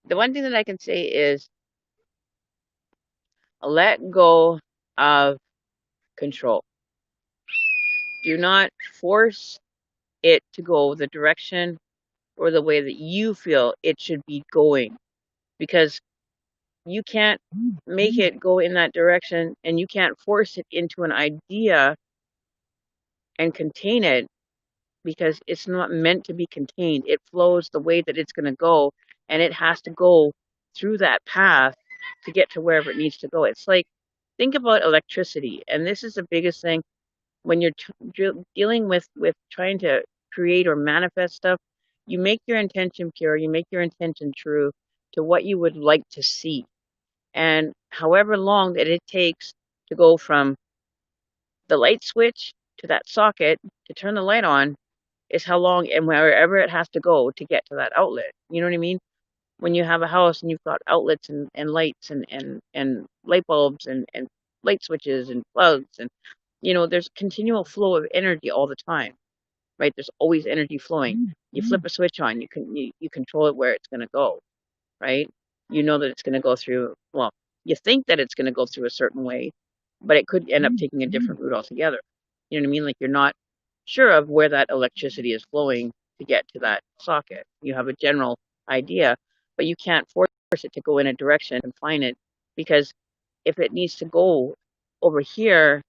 The one thing that I can say is let go of control. Do not force it to go the direction or the way that you feel it should be going, because you can't make it go in that direction, and you can't force it into an idea and contain it, because it's not meant to be contained. It flows the way that it's going to go, and it has to go through that path to get to wherever it needs to go. It's like, think about electricity, and this is the biggest thing when you're dealing with trying to create or manifest stuff. You make your intention pure, you make your intention true to what you would like to see, and however long that it takes to go from the light switch to that socket to turn the light on is how long and wherever it has to go to get to that outlet. You know what I mean? When you have a house and you've got outlets and lights and light bulbs and light switches and plugs, and there's continual flow of energy all the time, right? There's always energy flowing. You flip a switch on, you control it where it's going to go, right? You know that it's going to go through, well, you think that it's going to go through a certain way, but it could end up taking a different route altogether. You know what I mean? Like, you're not sure of where that electricity is flowing to get to that socket. You have a general idea, but you can't force it to go in a direction and find it, because if it needs to go over here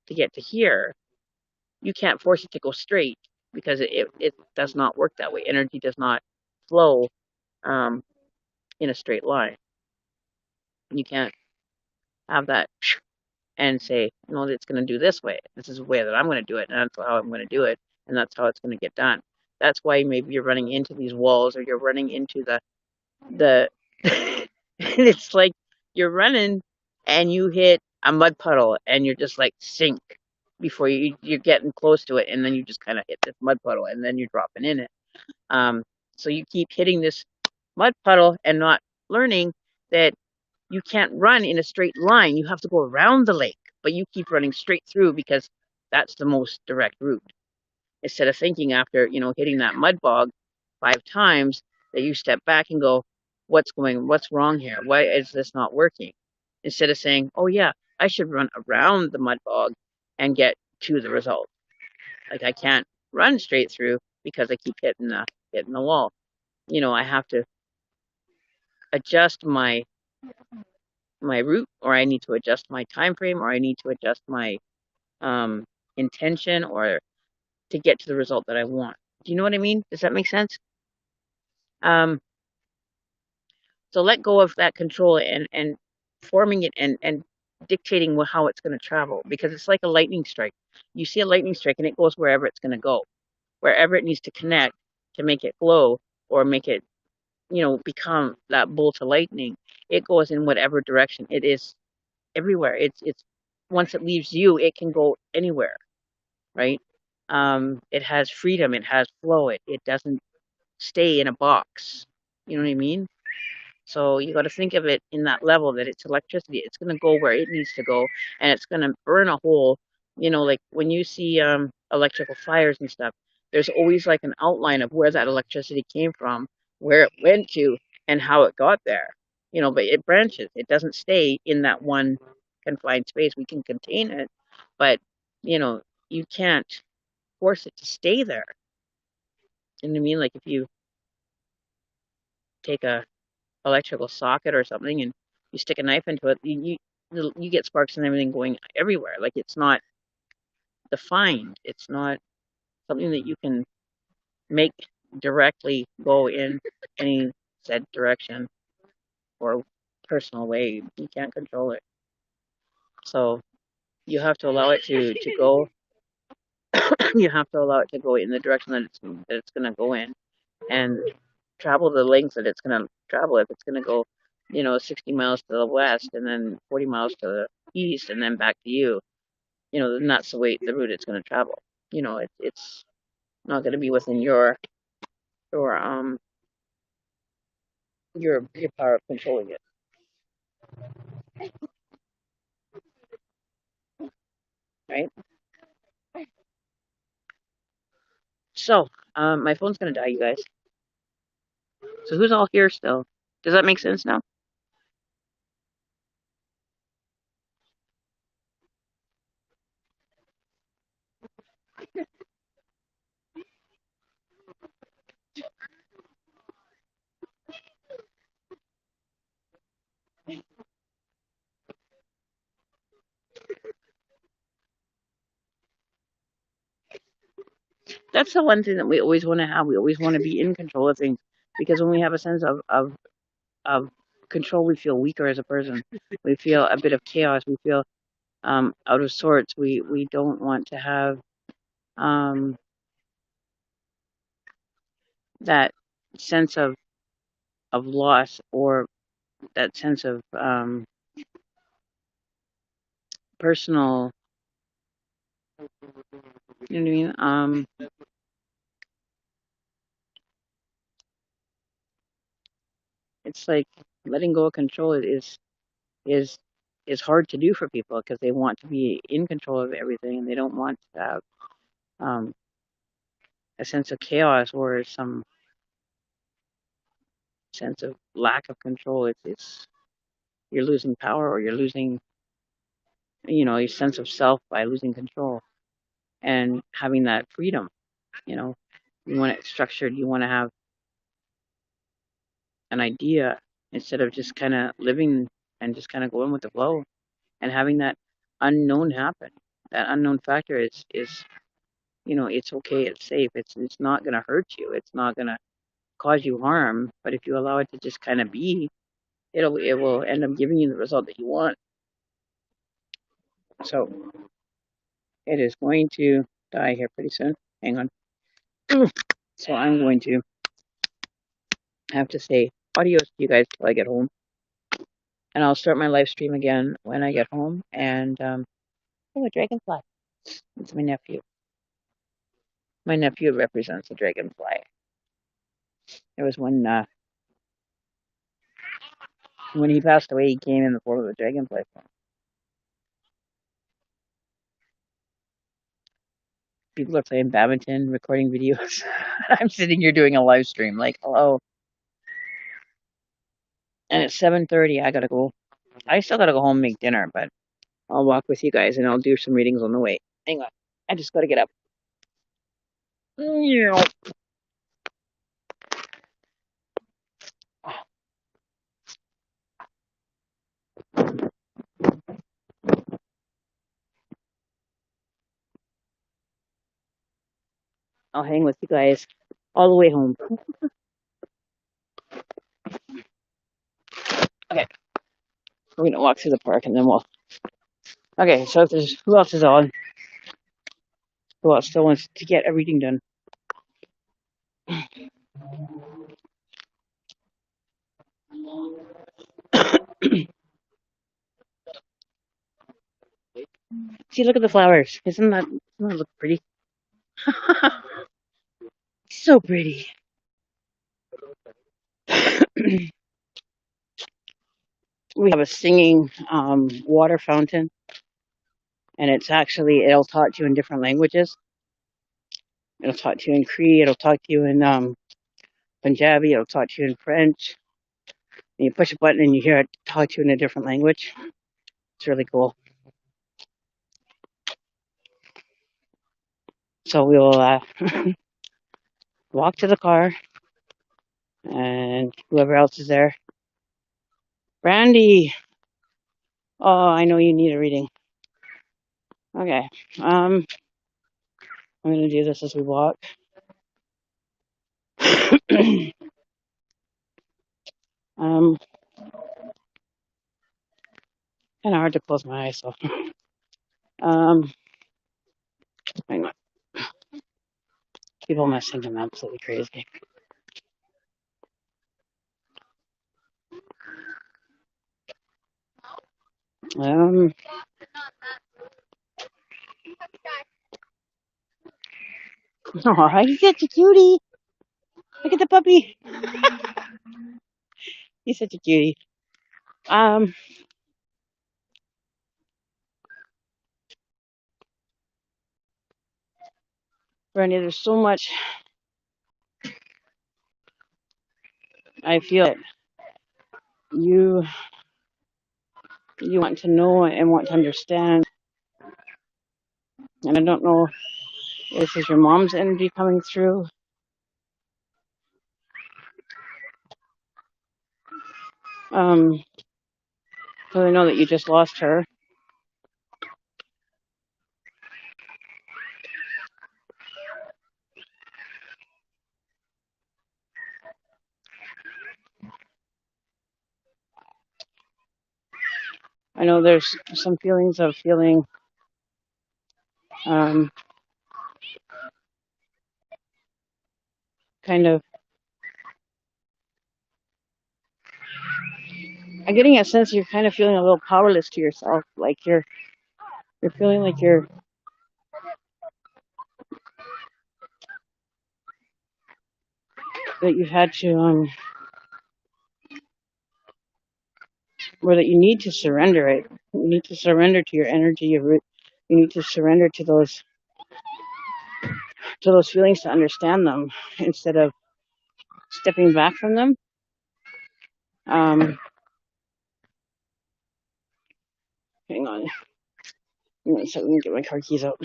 to get to here, you can't force it to go straight, because it does not work that way. Energy does not flow um, in a straight line. You can't have that and say, no, it's going to do this way. This is the way that I'm going to do it, and that's how I'm going to do it, and that's how it's going to get done. That's why maybe you're running into these walls, or you're running into the it's like you're running and you hit a mud puddle and you're just like sink before you're getting close to it, and then you just kind of hit this mud puddle and then you're dropping in it. So you keep hitting this mud puddle and not learning that you can't run in a straight line. You have to go around the lake, but you keep running straight through because that's the most direct route. Instead of thinking after, hitting that mud bog 5 times, that you step back and go, what's wrong here? Why is this not working? Instead of saying, oh yeah, I should run around the mud bog and get to the result. Like, I can't run straight through because I keep hitting the wall. I have to adjust my route, or I need to adjust my time frame, or I need to adjust my intention, or to get to the result that I want. Do you know what I mean? Does that make sense? Um, so let go of that control and forming it and dictating how it's going to travel, because it's like a lightning strike. You see a lightning strike and it goes wherever it's going to go, wherever it needs to connect to make it glow, or make it, become that bolt of lightning. It goes in whatever direction. It is everywhere. It's once it leaves you, it can go anywhere, right? It has freedom. It has flow. It doesn't stay in a box. You know what I mean? So you got to think of it in that level, that it's electricity. It's going to go where it needs to go, and it's going to burn a hole. Like when you see electrical fires and stuff, there's always like an outline of where that electricity came from, where it went to, and how it got there. But it branches. It doesn't stay in that one confined space. We can contain it, but you can't force it to stay there. You know what I mean? Like, if you take a electrical socket or something and you stick a knife into it, you get sparks and everything going everywhere. Like, it's not defined. It's not something that you can make directly go in any said direction or personal way. You can't control it. So you have to allow it to go. You have to allow it to go in the direction that it's going to go in, and travel the length that it's going to travel. If it's going to go, 60 miles to the west and then 40 miles to the east and then back to you, then that's the route it's going to travel. It's not going to be within your your power of controlling it, right? So, my phone's gonna die, you guys. So who's all here still? Does that make sense now? That's the one thing that we always want to have. We always want to be in control of things because when we have a sense of control, we feel weaker as a person. We feel a bit of chaos. We feel out of sorts. We don't want to have um, that sense of loss or that sense of personal. You know what I mean? It's like letting go of control is is hard to do for people because they want to be in control of everything and they don't want to have um, a sense of chaos or some sense of lack of control. It's you're losing power or you're losing your sense of self by losing control and having that freedom. You know, you want it structured. You want to have an idea instead of just kind of living and just kind of going with the flow and having that unknown happen. That unknown factor is it's okay, it's safe, it's not gonna hurt you, it's not gonna cause you harm. But if you allow it to just kind of be, it will end up giving you the result that you want. So it is going to die here pretty soon. Hang on. So I'm going to have to say adios to you guys till I get home, and I'll start my live stream again when I get home. And oh, a dragonfly! It's my nephew. My nephew represents a dragonfly. There was one when he passed away. He came in the form of a dragonfly. People are playing badminton, recording videos. I'm sitting here doing a live stream. Like, hello. And it's 7:30. I gotta go. I still gotta go home and make dinner, but I'll walk with you guys and I'll do some readings on the way. Hang on. I just gotta get up. Yeah. I'll hang with you guys all the way home. Okay. We're gonna walk through the park and then we'll. Okay. So if there's who else is on? Who else still wants to get a reading done? See, look at the flowers. Doesn't that look pretty? So pretty. We have a singing water fountain, and it'll talk to you in different languages. It'll talk to you in Cree. It'll talk to you in Punjabi. It'll talk to you in French. And you push a button and you hear it talk to you in a different language. It's really cool. So we'll walk to the car, and whoever else is there. Brandy. Oh, I know you need a reading. Okay. I'm gonna do this as we walk. Kind of hard to close my eyes, so hang on. People must think I'm absolutely crazy. Oh, he's such a cutie. Look at the puppy. He's such a cutie. Brandy, there's so much I feel that you you want to know and want to understand. And I don't know if this is your mom's energy coming through. Um, because I know that you just lost her. I know there's some feelings of feeling um, kind of. I'm getting a sense you're kind of feeling a little powerless to yourself, like you're feeling like that you've had to or that you need to surrender it. You need to surrender to your energy. You need to surrender to those feelings to understand them instead of stepping back from them. Um, hang on. So let me get my car keys out.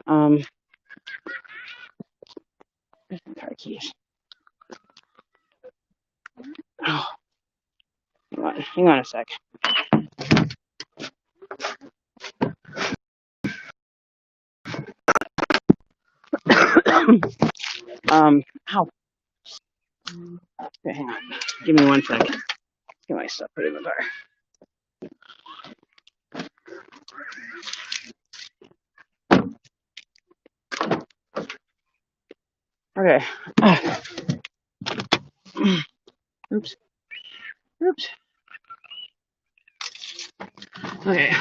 Where's my car keys? Oh, hang on a sec. Ow. Okay, hang on. Give me 1 second. Get my stuff put in the car. Okay. Oops. Oops. Okay.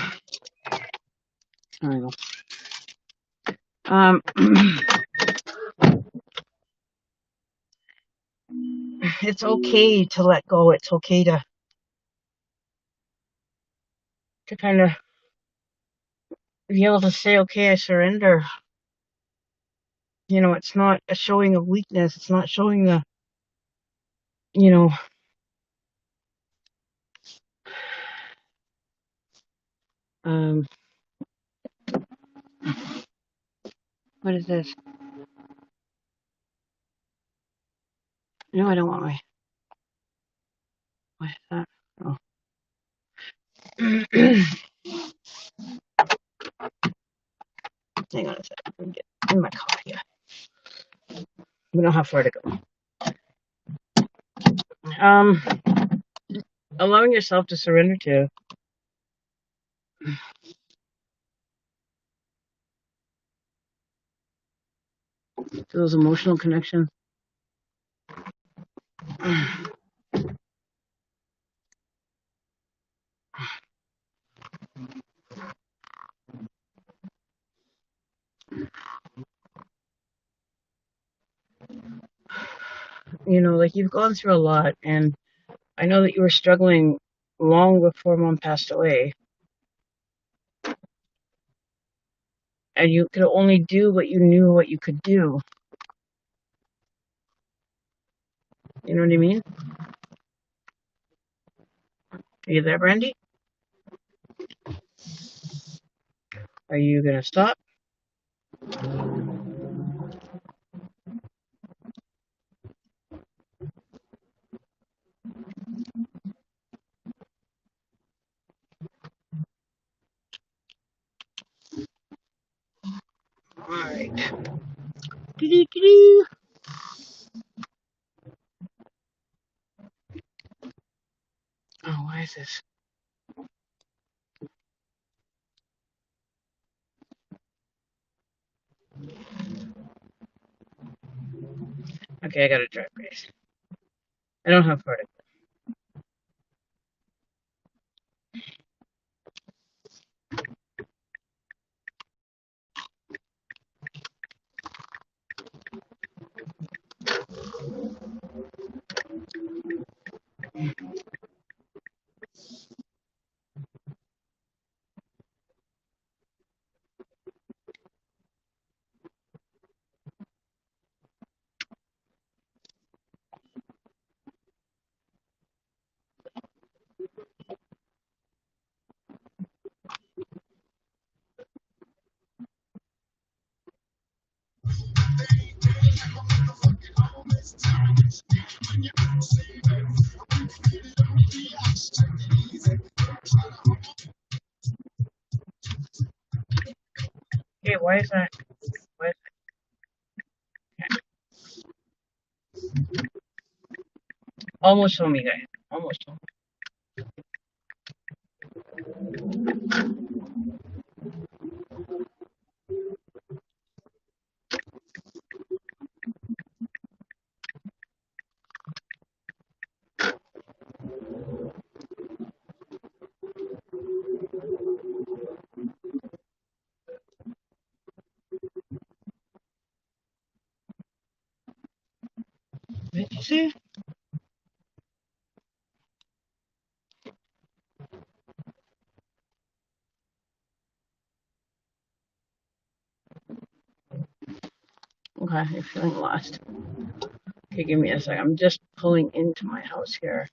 There we go. It's okay to let go. It's okay to kind of be able to say, okay, I surrender. You know, it's not a showing of weakness. It's not showing the, you know, what is this? No, I don't want my, what is that? Oh. Hang on a second. Let me get in my car here. We don't have far to go. Allowing yourself to surrender to those emotional connections. You know, like you've gone through a lot, and I know that you were struggling long before Mom passed away. And you could only do what you knew what you could do. You know what I mean? Are you there, Brandy? Are you gonna stop? Alright. Doo-doo-doo-doo. Oh, why is this? Okay, I gotta drive, Grace. I don't have far to Hey, why is that? Why is almost home, you guys. Almost home. Did you see? Okay, you're feeling lost. Okay, give me a sec. I'm just pulling into my house here.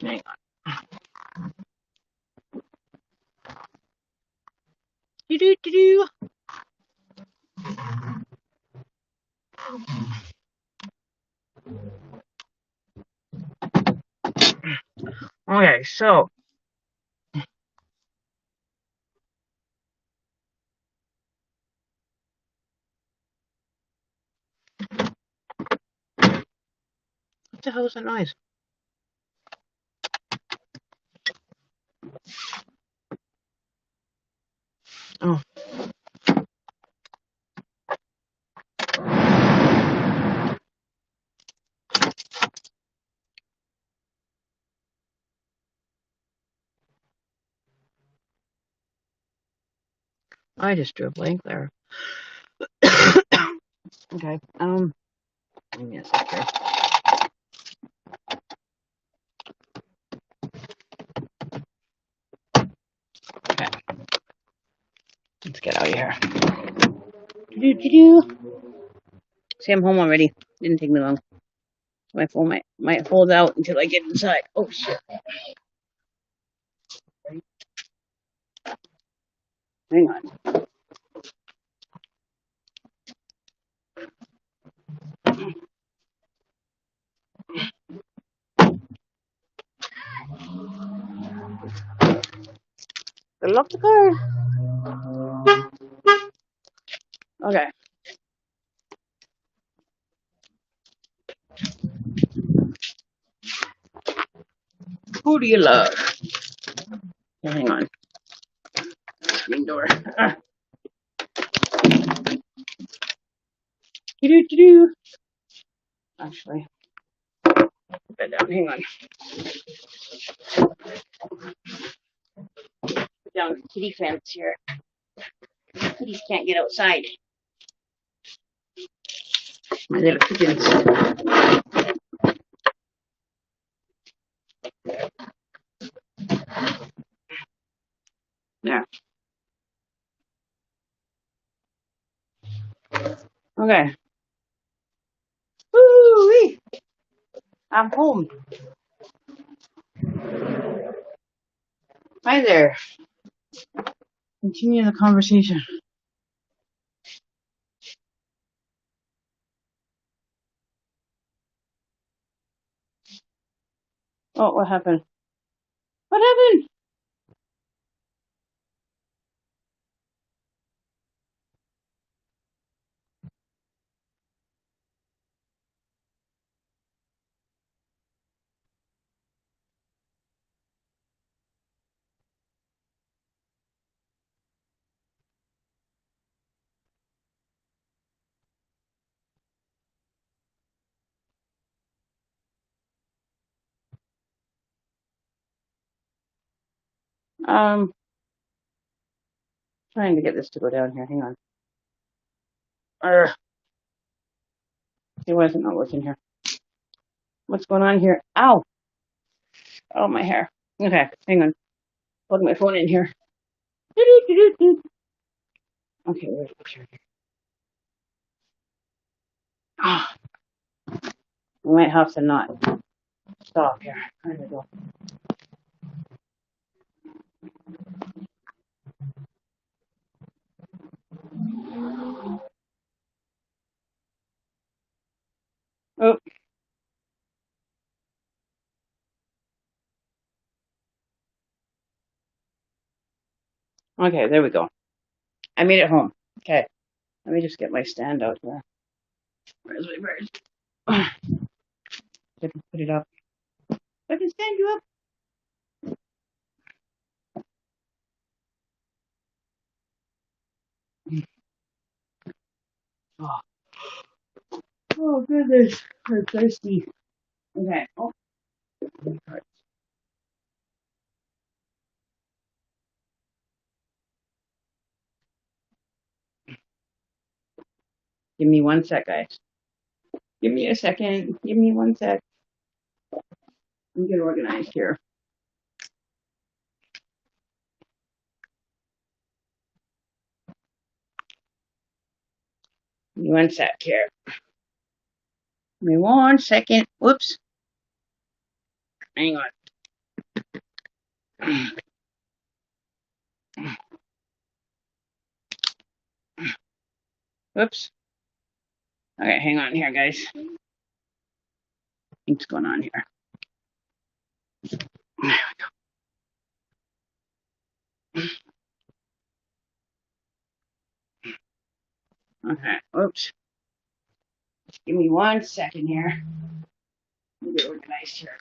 Hang on. Do. Okay, so what the hell is that noise? Oh, I just drew a blank there. Okay. Give me a sec here. Okay. Let's get out of here. Do. See, I'm home already. Didn't take me long. My phone might hold out until I get inside. Oh shit. Hang on. Gotta lock the car. Okay. Who do you love? Oh, hang on. Screen door. Do. Actually, put that down. Hang on. Put down the kitty fence here. Kitties can't get outside. My little pigeons. There. Okay. Woo-wee. I'm home. Hi there. Continue the conversation. Oh, what happened? What happened? Trying to get this to go down here. Hang on. See, why is it not working here? What's going on here? Ow! Oh, my hair. Okay, hang on. Plug my phone in here. Okay, where's the picture here? Ah, we might have to not stop here. There we go. Oh, okay, there we go. I made it home. Okay, let me just get my stand out here. Where's my bird? I can put it up. I can stand you up. Oh, oh goodness, I'm thirsty. Okay. Oh, give me one sec, guys. Give me a second. Give me one sec. Let me get organized here. Give me one sec here. Give me 1 second. Whoops. Hang on. Whoops. Okay, hang on here, guys. What's going on here? There we go. Okay. Oops. Just give me 1 second here. Let me get organized here.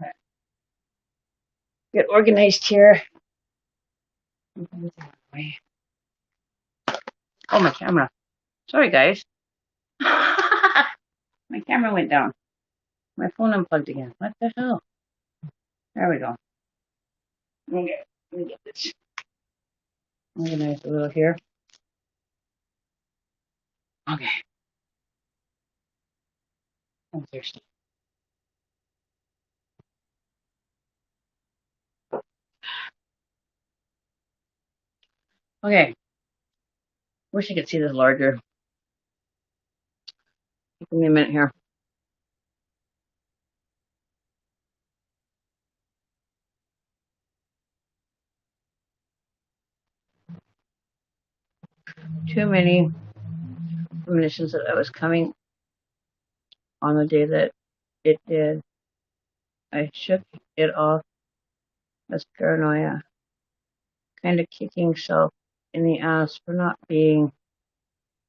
Okay. Get organized here. Oh, my camera. Sorry, guys. My camera went down. My phone unplugged again. What the hell? There we go. Okay, let me get this organized a little here. Okay. I'm thirsty. Okay. Wish you could see this larger. Give me a minute here. Too many premonitions that I was coming on the day that it did. I shook it off as paranoia, kind of kicking self in the ass for not being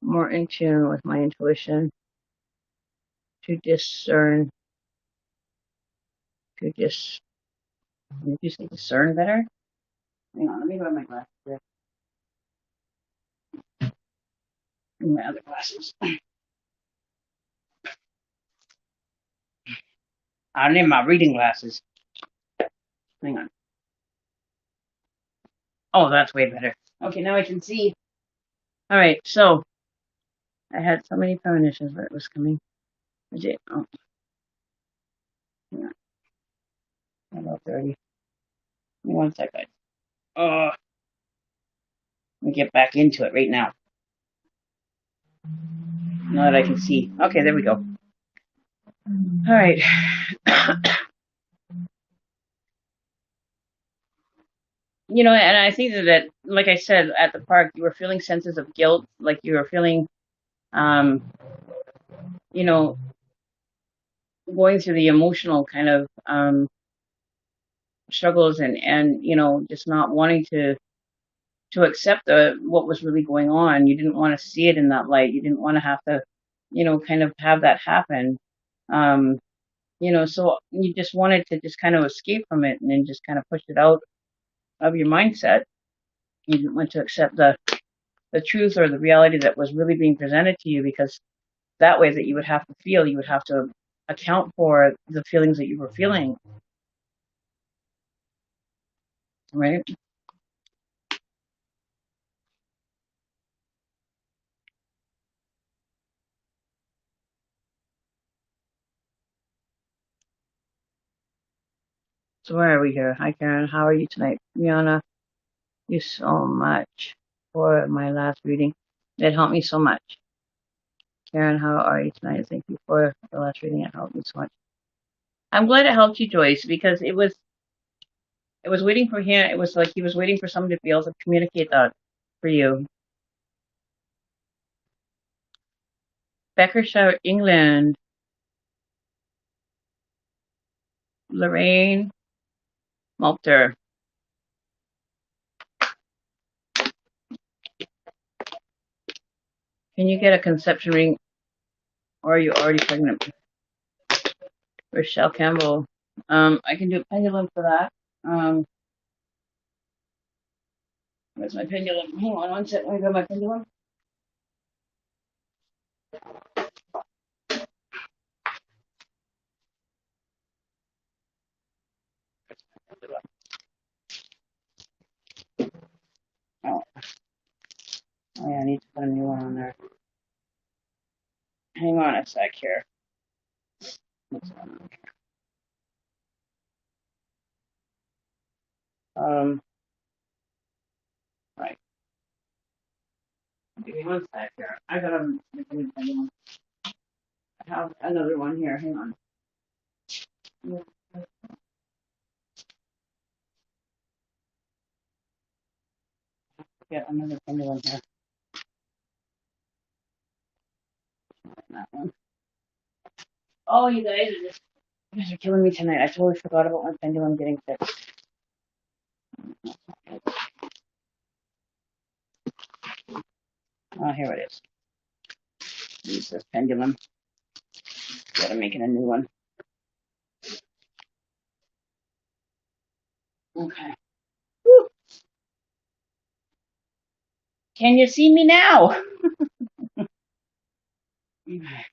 more in tune with my intuition to discern, did you say discern better? Hang on, let me grab my glasses here. And my other glasses. I need my reading glasses. Hang on. Oh, that's way better. Okay, now I can see. All right, so I had so many premonitions where it was coming. Is it? Oh, hang on. About 30. Give me 1 second. Oh, let me get back into it right now. Now that I can see. Okay, there we go. All right. and I think that, like I said, at the park, you were feeling senses of guilt, like you were feeling, um, you know, going through the emotional kind of struggles and just not wanting to accept what was really going on. You didn't want to see it in that light. You didn't want to have to, kind of have that happen. Um, so you just wanted to just kind of escape from it and then just kind of push it out of your mindset. You didn't want to accept the truth or the reality that was really being presented to you, because that way that you would have to feel, you would have to account for the feelings that you were feeling, right? So where are we here? Hi Karen, how are you tonight? Miana, you so much for my last reading. It helped me so much. Karen, how are you tonight? Thank you for the last reading. It helped me so much. I'm glad it helped you, Joyce, because it was waiting for him. It was like he was waiting for someone to be able to communicate that for you. Beckershire, England. Lorraine Malter. Can you get a conception ring, or are you already pregnant? Rochelle Campbell. I can do a pendulum for that. Where's my pendulum? Hang on one second. Let me grab my pendulum. Oh, oh yeah, I need to put a new one on there. Hang on a sec here. Right. Give me one sec here. I got a new pendulum. I have another one here. Hang on. Get another pendulum here. That one. Oh, you guys are killing me tonight. I totally forgot about my pendulum getting fixed. Oh, here it is. Use this pendulum. Gotta make it a new one. Okay. Woo. Can you see me now? Okay.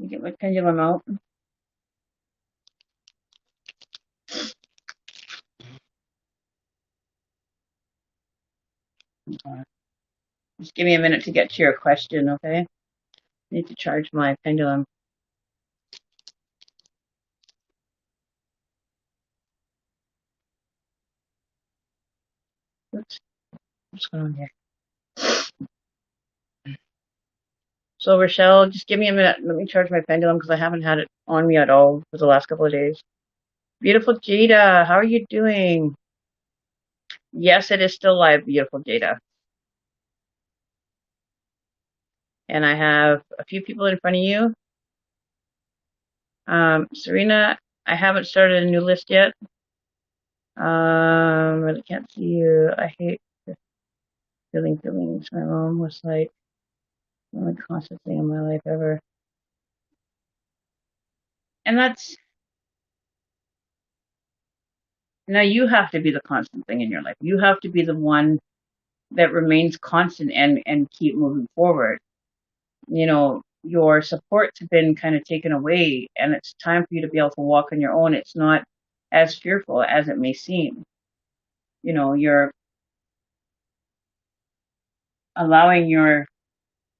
Get my pendulum out. Just give me a minute to get to your question, okay? I need to charge my pendulum. Oops. What's going on here? So, Rochelle, just give me a minute. Let me charge my pendulum because I haven't had it on me at all for the last couple of days. Beautiful Jada, how are you doing? Yes, it is still live, beautiful Jada. And I have a few people in front of you. Serena, I haven't started a new list yet. Really can't see you. I hate feelings. My mom was like the only constant thing in my life ever. And that's now you have to be the constant thing in your life. You have to be the one that remains constant and keep moving forward. Your support's been kind of taken away, and it's time for you to be able to walk on your own. It's not as fearful as it may seem. You're allowing your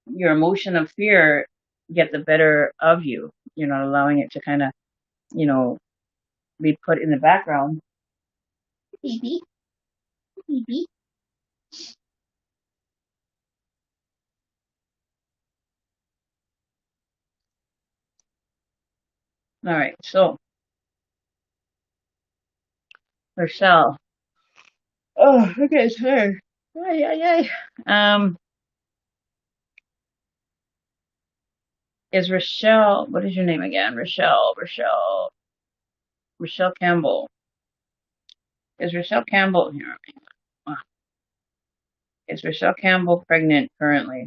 emotion of fear get the better of you. You're not allowing it to kind of, you know, be put in the background. Baby, baby. All right, so Rochelle, Oh, okay, sure. Ay, ay, ay. Is Rochelle, what is your name again? Rochelle Campbell. Is Rochelle Campbell here? Is Rochelle Campbell pregnant currently?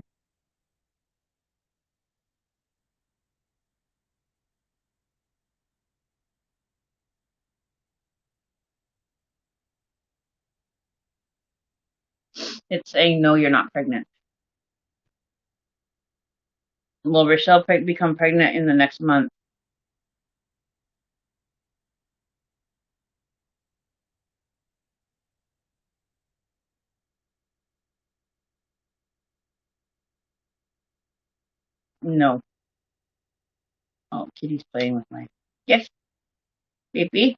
It's saying no, you're not pregnant. Will Rochelle become pregnant in the next month? No. Oh, Kitty's playing with my. Yes, baby.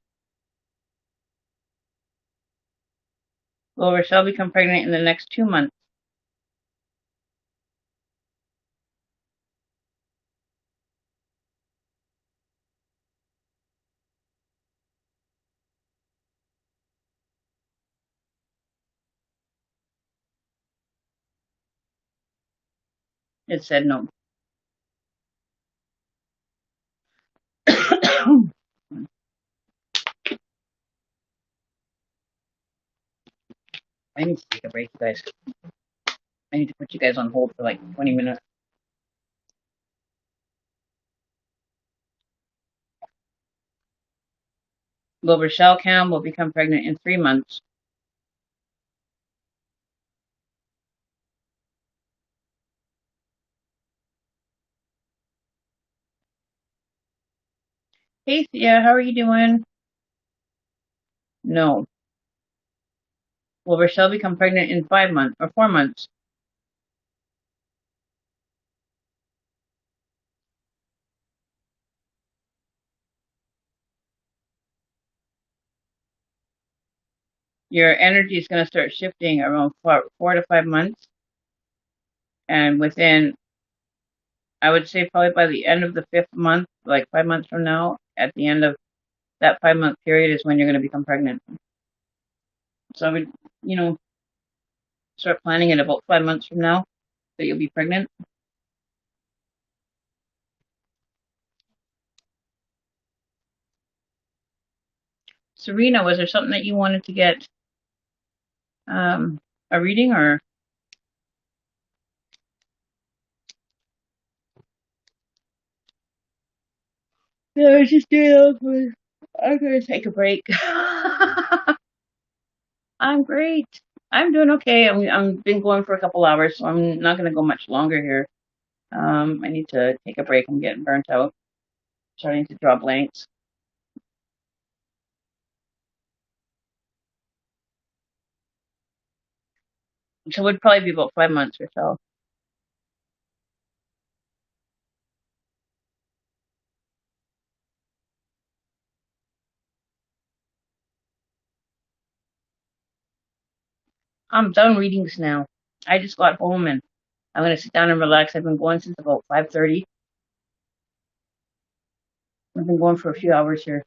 Will Rochelle become pregnant in the next 2 months? It said no. I need to take a break, guys. I need to put you guys on hold for like 20 minutes. Will Rochelle Campbell become pregnant in 3 months? Hey, Thea, how are you doing? No. Will Rochelle become pregnant in 5 months or 4 months? Your energy is going to start shifting around 4 to 5 months. And within, I would say probably by the end of the 5th month, like 5 months from now, at the end of that 5 month period is when you're going to become pregnant. So I would, you know, start planning it about 5 months from now that you'll be pregnant. Serena, was there something that you wanted to get a reading or? No, I was just doing. I'm gonna take a break. I'm great. I'm doing okay. I'm been going for a couple hours, so I'm not gonna go much longer here. I need to take a break. I'm getting burnt out. Starting to draw blanks. So it would probably be about 5 months or so. I'm done readings now. I just got home and I'm gonna sit down and relax. I've been going since about 5:30. I've been going for a few hours here.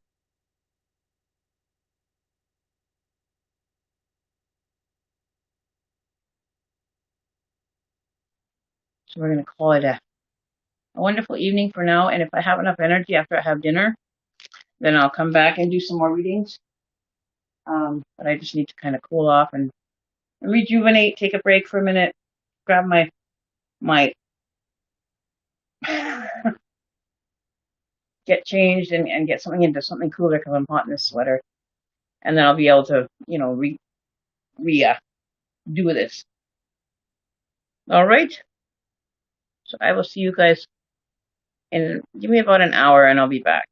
So we're gonna call it a wonderful evening for now. And if I have enough energy after I have dinner, then I'll come back and do some more readings. But I just need to kind of cool off and rejuvenate, take a break for a minute, grab my get changed and get something into something cooler because I'm hot in this sweater, and then I'll be able to re do this. All right. So I will see you guys in give me about an hour and I'll be back.